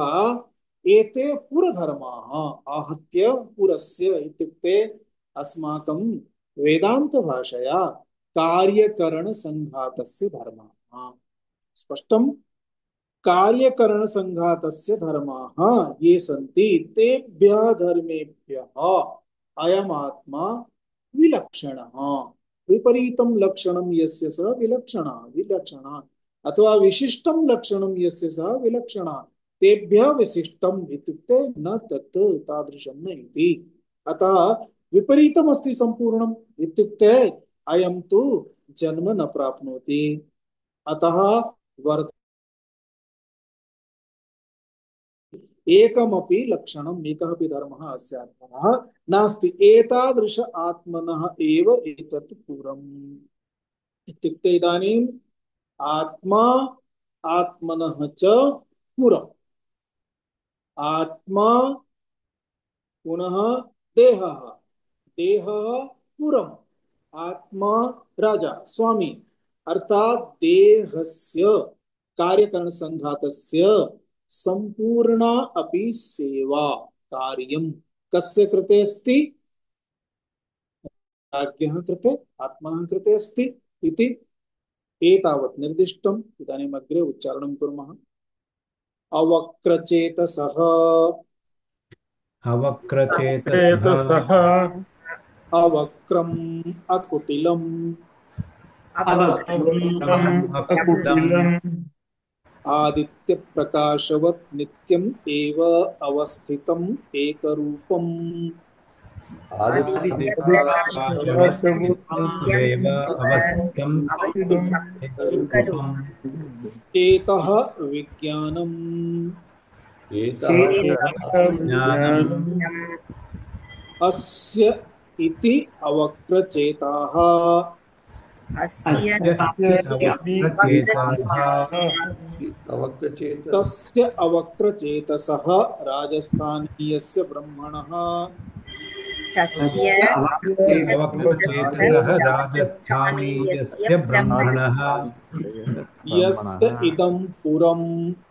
एते पुरधर्माः आहत्य पुरस्य इत्युक्ते अस्माकं वेदान्तभाषया कार्यकरणसङ्घातस्य धर्माः। स्पष्टं? कार्यकरणसङ्घातस्य धर्माः ये सन्ति तेभ्यः धर्मेभ्यः अयमात्मा विलक्षणः। विपरीतं लक्षणं यस्य सः विलक्षणः अथवा विशिष्टं लक्षणं यस्य सः विलक्षणः। तेभ्यः विशिष्टम् इत्युक्ते न तत् तादृशं न इति। अतः विपरीतमस्ति सम्पूर्णम् इत्युक्ते अयं तु जन्म न प्राप्नोति। अतः एकमपि लक्षणम् एकः धर्मः अस्य आत्मनः नास्ति। एतादृश आत्मनः एव एतत् पुरम् इत्युक्ते इदानीम् आत्मा आत्मनः च पुरम्। आत्मा पुनः देहः देहः पुरम्, आत्मा राजा स्वामी। अर्थात देहस्य कार्यकरणसङ्घातस्य संपूर्णा अपि सेवा कार्यं कस्य कृते अस्ति? राज्ञः कृते, आत्मनः कृते अस्ति इति एतावत् निर्दिष्टम्। इदानीम् अग्रे उच्चारणं कुर्मः। अवक्रचेतसः चेतसः अवक्रम् अकुटिलम् अकुटिलम् आदित्य प्रकाशवत् नित्यम् एव अवस्थितम् एकरूपम्। एतः विज्ञानम् अस्य इति अवक्रचेताः तस्य अवक्रचेतसः राजस्थानीयस्य ब्रह्मणः तस्य अवक्रचेतसः राजस्थानीयस्य ब्रह्मणः यस्य इदं पुरं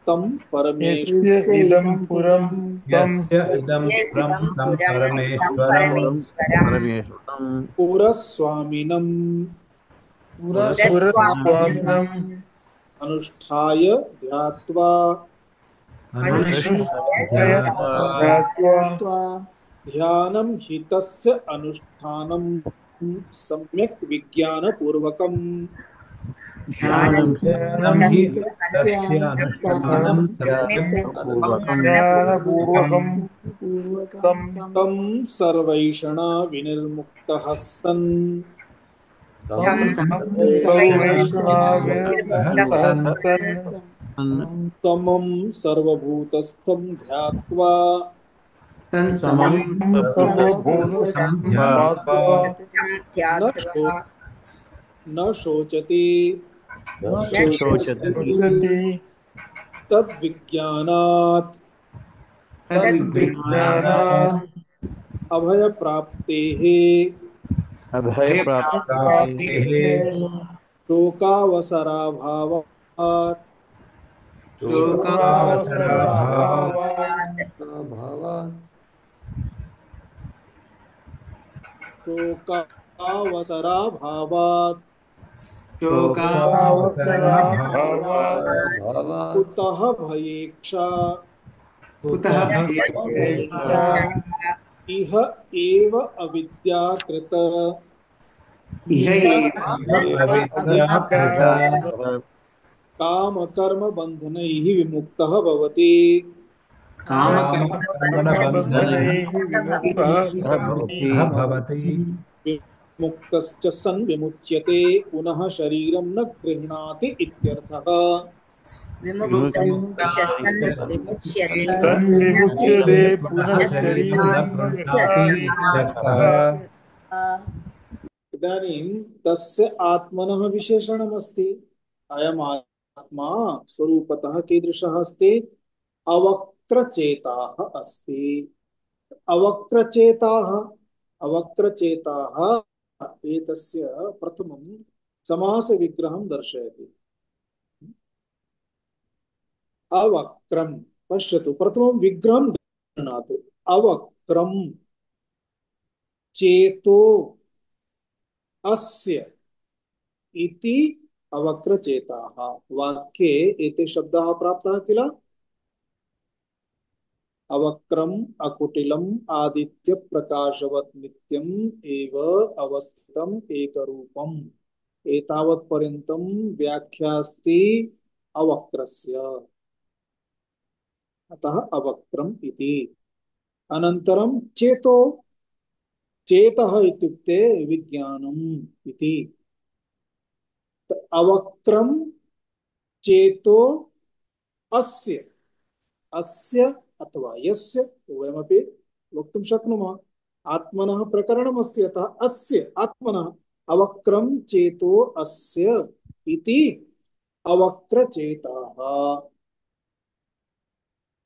तं परमेश्वरं यस्य इदं पुरं तं यस्य इदं पुरं तं परमेश्वरं पुरस्वामिनं पुरस्वामिनं अनुष्ठाय ध्यात्वा अनुष्ठाय ध्यात्वा ध्यानं हि तस्य अनुष्ठानं सम्यक् विज्ञानपूर्वकम् ध्यानं हि तस्य अनुष्ठानं ज्ञानपूर्वकं तं तं सर्वैषणा विनिर्मुक्तः सन् सर्वैषणाविर्मुक्तः समं सर्वभूतस्थं ध्यात्वा सर्वभूतस्थं न न शोचति शोचति तद्विज्ञानात् तद्विज्ञानात् अभयप्राप्तेः प्राप्तेः शोकावसराभावात् शोकावसराभावात् शोकावसराभावात् कुतः भयेक्षा इह एव अविद्याकृत कामकर्म बन्धनैः विमुक्तः भवति कामबन्धनैः विमुक्तः भवति विमुक्तश्च सन् विमुच्यते पुनः शरीरं न गृह्णाति इत्यर्थः सन् विमुच्यते पुनः शरीरं न गृह्णाति इत्यर्थः। इदानीं तस्य आत्मनः विशेषणमस्ति। अयम् आत्मा स्वरूपतः कीदृशः अस्ति? अवक्रचेताः अस्ति। अवक्रचेताः एतस्य प्रथमं समासविग्रहं दर्शयति। अवक्रं पश्यतु, प्रथमं विग्रहं गृह्णातु। अवक्रं चेतो अस्य इति अवक्रचेताः। वाक्ये एते शब्दाः प्राप्ताः किल? अवक्रम अकुटिलम आदित्य प्रकाशवत् नित्यम एव अवस्थितम एकरूपम। एतावत् पर्यन्तं व्याख्यास्ति अवक्रस्य। अतः अवक्रम इति। अनन्तरं चेतो, चेतः इत्युक्ते विज्ञानम् इति। अवक्रम चेतो अस्य, अस्य अथवा यस्य वयमपि वक्तुं शक्नुमः। आत्मनः प्रकरणमस्ति, अतः अस्य आत्मनः अवक्रम चेतो अस्य इति अवक्रचेताः।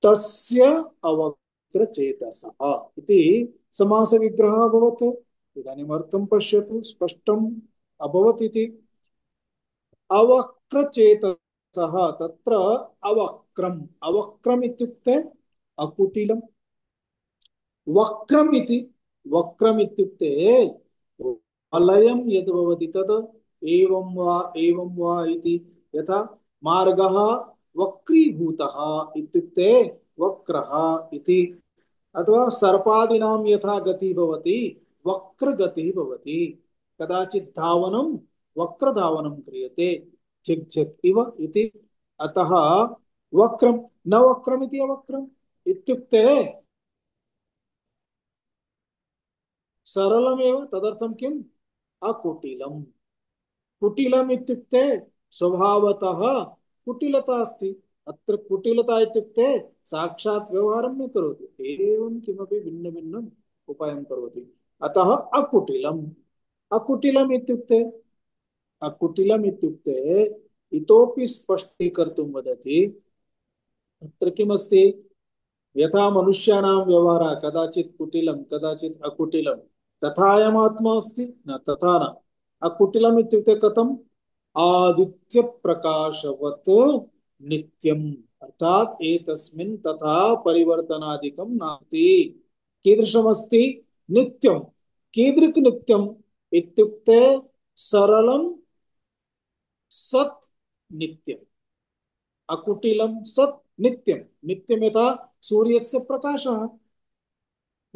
तस्य अवक्रचेतसः इति समासविग्रहः अभवत्। इदानीम् अर्थं पश्यतु, स्पष्टम् अभवत् इति। अवक्रचेतसः, तत्र अवक्रम, अवक्रम इत्युक्ते अकुटिलम। वक्रम इति, वक्रम इत्युक्ते वलयं यद् भवति तद् एवं वा इति। यथा मार्गः वक्रीभूतः इत्युक्ते वक्रः इति। अथवा सर्पादीनां यथा गतिः भवति वक्रगतिः भवति। कदाचित् धावनं वक्रधावनं क्रियते, झिक् झिक् इव इति। अतः वक्रम, न वक्रम इति अवक्रम इत्युक्ते सरलमेव। तदर्थं किम्? अकुटिलम्। कुटिलम् इत्युक्ते स्वभावतः कुटिलता अस्ति। अत्र कुटिलता इत्युक्ते साक्षात् व्यवहारं न करोति, एवं किमपि भिन्न भिन्नम् उपायं करोति। अतः अकुटिलम्। अकुटिलम् इत्युक्ते, अकुटिलम् इत्युक्ते इतोपि स्पष्टीकर्तुं वदति। अत्र किमस्ति? यथा मनुष्याणां व्यवहारः कदाचित् कुटिलं कदाचित् अकुटिलं तथा अयमात्मा अस्ति न तथा न। अकुटिलम् इत्युक्ते कथम्? आदित्यप्रकाशवत् नित्यम्, अर्थात् एतस्मिन् तथा परिवर्तनादिकं नास्ति। कीदृशमस्ति? नित्यं। कीदृक् नित्यम् इत्युक्ते सरलं सत् नित्यम्। अकुटिलं सत् नित्यं। नित्यं यथा सूर्यस्य प्रकाशः।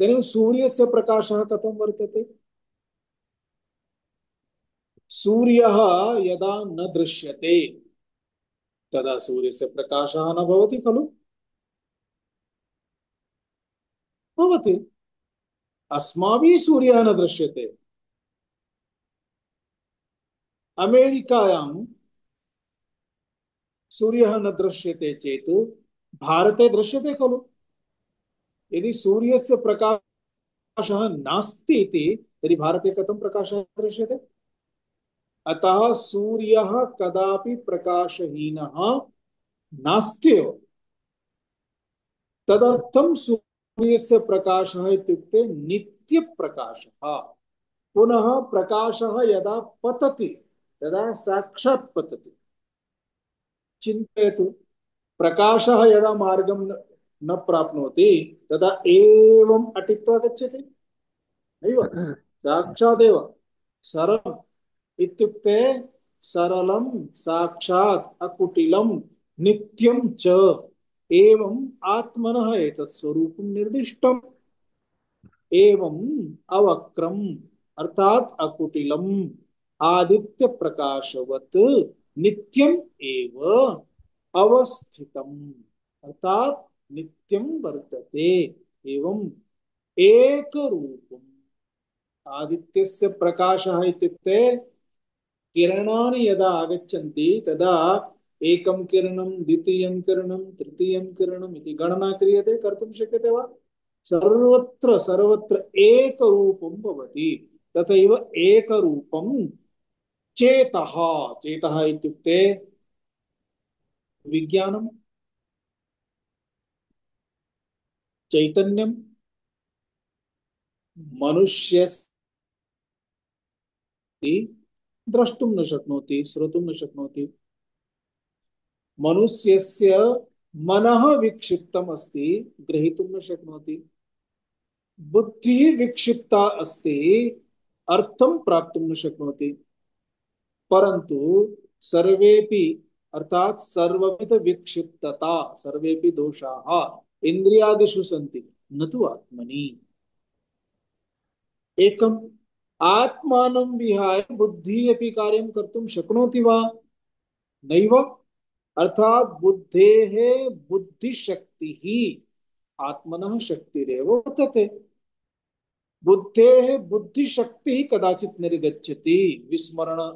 इदानीं सूर्यस्य प्रकाशः कथं वर्तते? सूर्यः यदा न दृश्यते तदा सूर्यस्य प्रकाशः न भवति खलु? भवति। अस्माभिः सूर्यः न दृश्यते। अमेरिकायां सूर्यः न दृश्यते चेत् भारते दृश्यते खलु? यदि सूर्यस्य प्रकाशः नास्ति इति तर्हि भारते कथं प्रकाशः दृश्यते? अतः सूर्यः कदापि प्रकाशहीनः नास्ति एव। तदर्थं सूर्यस्य प्रकाशः इत्युक्ते नित्यप्रकाशः। पुनः प्रकाशः यदा पतति तदा साक्षात् पतति। चिन्तयतु, प्रकाशः यदा मार्गं न प्राप्नोति तदा एवम् अटित्वा गच्छति नैव, साक्षादेव। सरलम् इत्युक्ते सरलं साक्षात् अकुटिलं नित्यं च एवं आत्मनः एतत् स्वरूपं निर्दिष्टम्। एवं अवक्रम अर्थात अकुटिलम आदित्य प्रकाशवत नित्यम एव अवस्थितम अर्थात नित्यम वर्तते एवं एक रूपम। आदित्यस्य प्रकाशः इत्युक्ते किरणानि यदा आगच्छन्ति तदा एकं किरणं द्वितीयं किरणं तृतीयं किरणम् इति गणना क्रियते। कर्तुं शक्यते वा? सर्वत्र सर्वत्र एकरूपं भवति। तथैव एकरूपं चेतः। चेतः इत्युक्ते विज्ञानं, चैतन्यं। मनुष्यस्य द्रष्टुं न शक्नोति, श्रोतुं न शक्नोति। मनुष्यस्य मनः विक्षिप्तम् अस्ति, ग्रहीतुं न शक्नोति। बुद्धिः विक्षिप्ता अस्ति, अर्थं प्राप्तुं न शक्नोति। परन्तु सर्वेपि अर्थात सर्वविध विक्षिप्तता सर्वेपि दोषाः इन्द्रियादिषु सन्ति, न तु आत्मनि। एकम् आत्मानं विहाय बुद्धिः अपि कार्यं कर्तुं शक्नोति वा? नैव। अर्थात बुद्धेः बुद्धिशक्तिः आत्मनः शक्तिरेव वर्तते। बुद्धेः बुद्धिशक्तिः कदाचित् निर्गच्छति,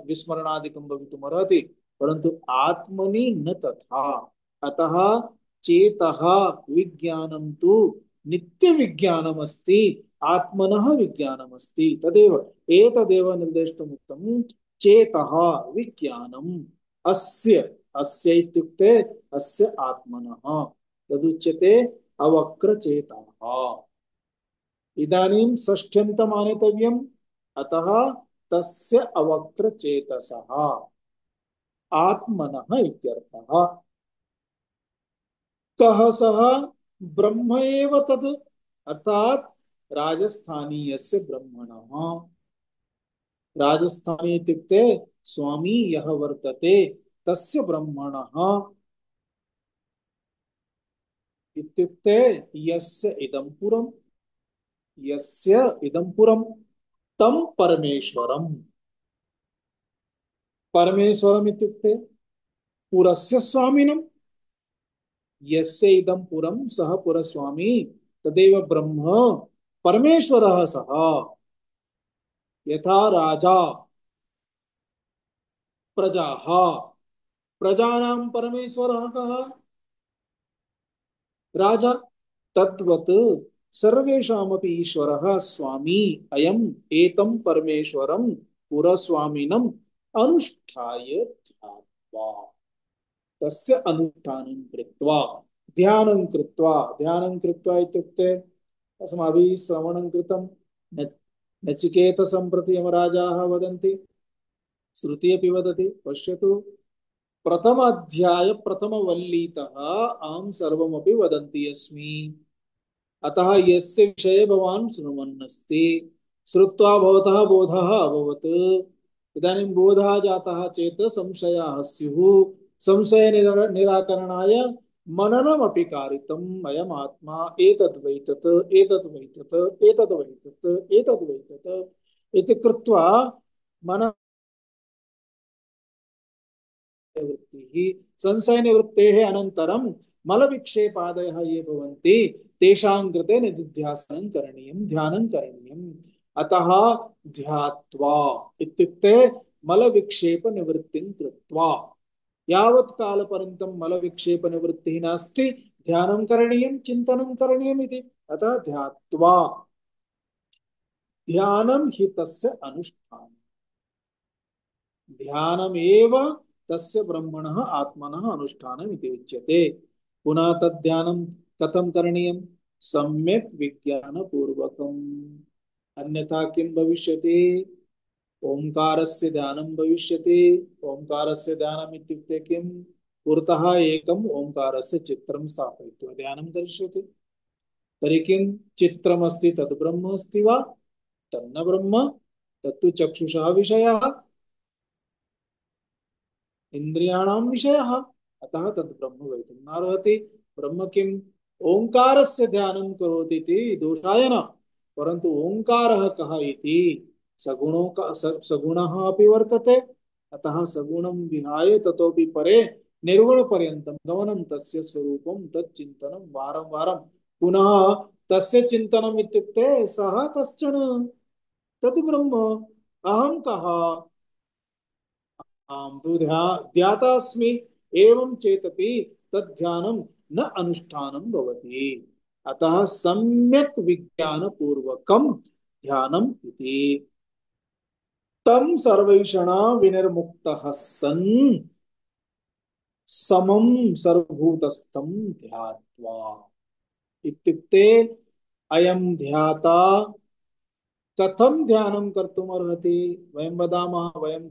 विस्मरणादिकं भवितुमर्हति, परन्तु आत्मनि न तथा। अतः चेतः विज्ञानं तु नित्यविज्ञानमस्ति, आत्मनः विज्ञानमस्ति। तदेव एतदेव निर्दिष्टमुक्तं चेतः विज्ञानम् अस्य। अस्य इत्युक्ते अस्य आत्मनः। तदुच्यते अवक्रचेतः। इदानीं षष्ठ्यन्तम् आनेतव्यम्। अतः तस्य अवक्रचेतसः आत्मनः इत्यर्थः। कः सः? ब्रह्म एव तद्, अर्थात राजस्थानीयस्य ब्रह्मणः। राजस्थानी इत्युक्ते स्वामी यः वर्तते तस्य ब्रह्मणः इत्युक्ते यस्य इदं पुरम्, यस्य इदं पुरं तं परमेश्वरम्। परमेश्वरम् इत्युक्ते पुरस्य स्वामिनं। यस्य इदं पुरं सः पुरस्वामी, तदेव ब्रह्म परमेश्वरः सः। यथा राजा प्रजाः, प्रजानां परमेश्वरः कः? राजा। तद्वत् सर्वेषामपि ईश्वरः स्वामी अयम् एतं परमेश्वरं पुरस्वामिनम् अनुष्ठाय ध्यात्वा तस्य अनुष्ठानं कृत्वा ध्यानं कृत्वा इत्युक्ते अस्माभिः श्रवणं कृतं। न नचिकेतसं प्रति यमराजाः वदन्ति, श्रुति अपि वदति, पश्यतु प्रथम अध्याय प्रथमवल्लीतः अहं सर्वमपि वदन्ती अस्मि। अतः यस्य विषये भवान् शृण्वन्नस्ति, श्रुत्वा भवतः बोधः अभवत्। इदानीं बोधः जातः चेत् संशयाः स्युः। संशय निराकरणाय मननमपि कारितम्। अयम् आत्मा एतद्वैतत् एतद्वैतत् एतद्वैतत् एतद्वैतत् इति कृत्वा मन निवृत्तिः। संशय निवृत्तेः अनन्तरं मलविक्षेपादयः ये भवन्ति तेषां कृते निधिध्यासनं करणीयं, ध्यानं करणीयम्। अतः ध्यात्वा इत्युक्ते मलविक्षेप निवृत्तिं कृत्वा, यावत् कालपर्यन्तं मलविक्षेप निवृत्तिः नास्ति ध्यानं करणीयं, चिन्तनं करणीयम् इति। अतः ध्यात्वा, ध्यानं हि तस्य अनुष्ठानम्, ध्यानमेव तस्य ब्रह्मणः आत्मनः अनुष्ठानम् इति उच्यते। पुनः तद्ध्यानं कथं करणीयं? सम्यक् विज्ञानपूर्वकम्। अन्यथा किं भविष्यति? ओंकारस्य ध्यानं भविष्यति। ओंकारस्य ध्यानम् इत्युक्ते किं? पुरतः एकम् ओंकारस्य चित्रं स्थापयित्वा ध्यानं करिष्यति। तर्हि किं चित्रमस्ति तद् ब्रह्म अस्ति वा? तन्न ब्रह्म, तत्तु चक्षुषः विषयः, इंद्रियाणां विषयः। अतः तद् ब्रह्म भवितुं नार्हति। ब्रह्म किम्? ओंकारस्य ध्यानं करोति इति दोषाय न, परन्तु ओंकारः कः इति सगुणः अपि वर्तते। अतः सगुणं विहाय ततोपि परे निर्गुणपर्यन्तं गमनं, तस्य स्वरूपं तच्चिन्तनं वारं वारं पुनः तस्य चिन्तनम् इत्युक्ते सः कश्चन, तद् ब्रह्म। अहं कः? आम तु ध्यातास्मि। एवं चेतपि तद्ध्यानं न अनुष्ठानं भवति। अतः सम्यक् विज्ञानपूर्वकं ध्यानम् इति। तं सर्वैषणा विनिर्मुक्तः सन् समं सर्वभूतस्थं ध्यात्वा इत्युक्ते अयं ध्याता कथं ध्यानं कर्तुम् अर्हति? वयं वदामः, वयं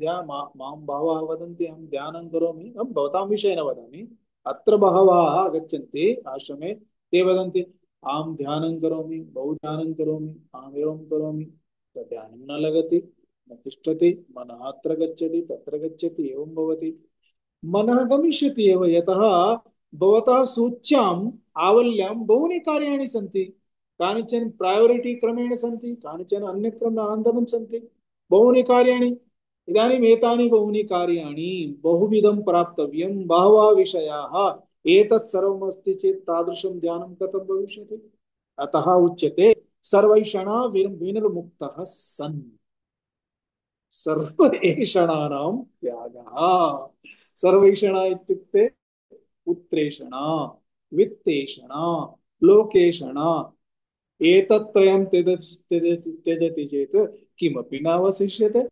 मां बहवः वदन्ति अहं ध्यानं करोमि। अहं भवतां विषये न वदामि, अत्र बहवः आगच्छन्ति आश्रमे, ते वदन्ति अहं ध्यानं करोमि, बहु ध्यानं करोमि, अहम् एवं करोमि। ध्यानं न लगति, न तिष्ठति, मनः अत्र गच्छति तत्र गच्छति, एवं भवति। मनः गमिष्यति एव, यतः भवतः सूच्याम् आवल्यां बहूनि कार्याणि सन्ति। कानिचन प्रायोरिटी क्रमेण सन्ति, कानिचन अन्यक्रम अनन्तरं सन्ति, बहूनि कार्याणि। इदानीम् एतानि बहूनि कार्याणि बहुविधं प्राप्तव्यं, बहवः विषयाः, एतत् सर्वमस्ति चेत् तादृशं ध्यानं कथं भविष्यति? अतः उच्यते सर्वैषणा विनिर्मुक्तः सन्। सर्वैषणानां त्यागः। सर्वैषणा इत्युक्ते पुत्रेषणा, वित्तेषणा, लोकेषणा, एतत्त्रयं त्यजति चेत् किमपि नावशिष्यते।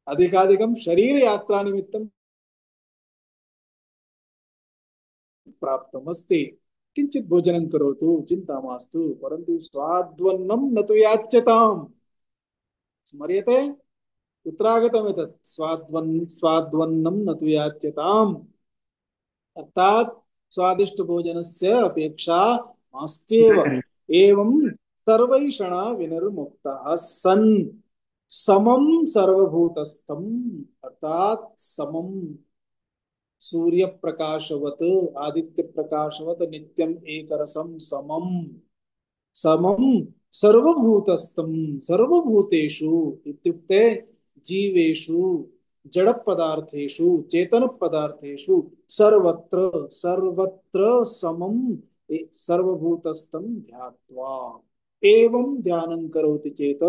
अधिकाधिकं शरीरयात्रानिमित्तं प्राप्तमस्ति, किञ्चित् भोजनं करोतु, चिन्ता मास्तु, परन्तु स्वाद्वन्नं न तु याच्यताम्। स्मर्यते? कुत्रागतमेतत्? स्वाद्वन्नं न तु याच्यताम्। अर्थात् स्वादिष्ट भोजनस्य अपेक्षा नास्त्येव। एवं सर्वैषणा विनिर्मुक्तः सन् समं सर्वभूतस्थं, अर्थात् समं सूर्य प्रकाशवत्, आदित्य प्रकाशवत् नित्यम् एकरसं समं, समं सर्वभूतस्थं, सर्वभूतेषु इत्युक्ते जीवेषु, जड़ पदार्थेषु, चेतन पदार्थेषु, सर्वत्र सर्वत्र समं सर्वभूतस्थं ध्यात्वा एवं ध्यानं करोति चेत्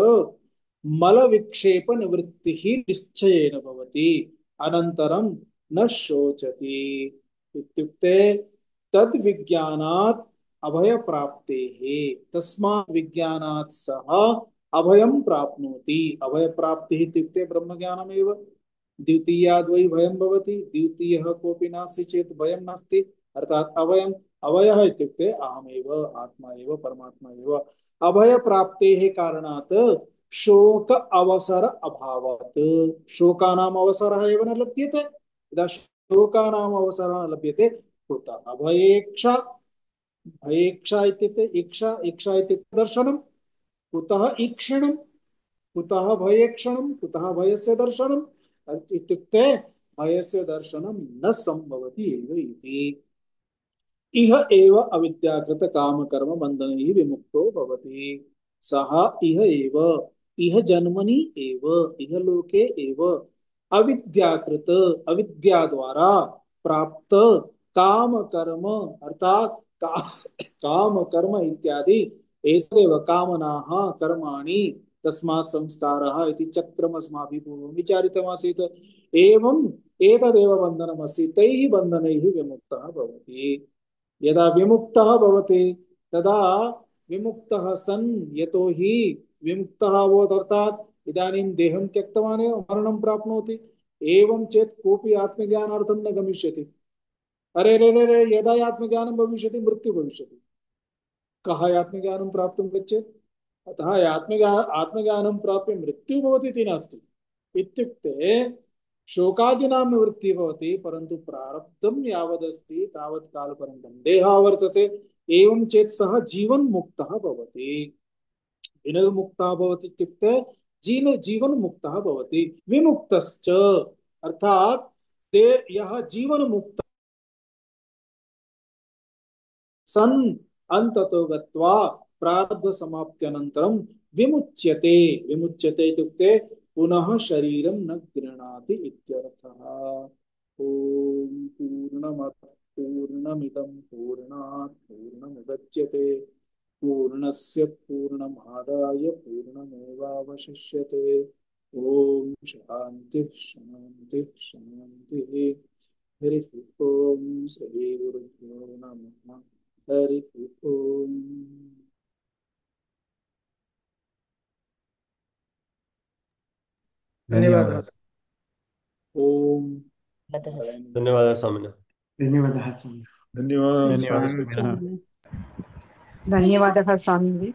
मल विक्षेप निवृत्तिः निश्चयेन भवति। अनन्तरं न शोचति इत्युक्ते तद् विज्ञानात् अभय प्राप्तेः, तस्मात् विज्ञानात् सह अभयं प्राप्नोति। अभय प्राप्तिः इत्युक्ते ब्रह्मज्ञानमेव। द्वितीयाद्वै भयं भवति, द्वितीयः कोऽपि नास्ति चेत् भयं नास्ति, अर्थात् अभयं अभयः इत्युक्ते अहमेव आत्मा एव परमात्मा एव। अभय प्राप्तेः कारणात् शोक अवसर अभावात्, शोकानाम् अवसरः एव न लभ्यते। यदा शोकानाम् अवसरः न लभ्यते कुतः भयेक्षा, भयेक्षा इत्युक्ते इक्षा, इक्षा इत्युक्ते दर्शनं, कुतः ईक्षणं, कुतः भयेक्षणं, कुतः भयस्य दर्शनम् इत्युक्ते भयस्य दर्शनं न संभवति एव इति। इह एव अविद्याकृत काम कर्म बंधनैः विमुक्तो भवति। सः इह एव, इह जन्मनि एव, इह लोके एव अविद्याकृत, अविद्या द्वारा प्राप्त काम कर्म अर्थात काम कर्म इत्यादि एतदेव कामनाः कर्माणि तस्मात् संस्कारः इति चक्रमस्माभिः पूर्वं विचारितमासीत्। एवं एतदेव बन्धनमस्ति, तैः बन्धनैः विमुक्तः भवति। यदा विमुक्तः भवति तदा विमुक्तः सन्, यतो हि विमुक्तः अभवत् अर्थात् इदानीं देहं त्यक्तवान् एव मरणं प्राप्नोति। एवं चेत् कोऽपि आत्मज्ञानार्थं न गमिष्यति। अरे रे रे रे, यदा आत्मज्ञानं भविष्यति मृत्यु भविष्यति, कः आत्मज्ञानं प्राप्तुं गच्छेत्? अतः आत्मज्ञानं प्राप्य मृत्यु भवति इति नास्ति। इत्युक्ते शोकादीनां निवृत्तिः भवति, परन्तु प्रारब्धं यावदस्ति तावत् कालपर्यन्तं देहः वर्तते। एवं चेत् सः जीवन्मुक्तः भवति। विनिर्मुक्तः भवति इत्युक्ते जीवन्मुक्तः भवति। विमुक्तश्च अर्थात् यः जीवन्मुक्तः सन् अन्ततो गत्वा प्रारब्ध समाप्त्यनन्तरं विमुच्यते। विमुच्यते इत्युक्ते पुनः शरीरं न गृह्णाति इत्यर्थः। ओम पूर्णमद पूर्णमिदं पूर्णात् पूर्णमुदच्यते पूर्णस्य पूर्णमादाय पूर्णमेवावशिष्यते। ओम शांति शांति शांति। हरिः ओम श्री गुरुभ्यो नमः। हरिः ओम। धन्यवादः। ओम धन्यवादः स्वामिनः। धन्यवादः स्वामिनः। धन्यवादः धन्यवादः स्वामिनः। स्वामिनः। धन्यवादः स्वामी।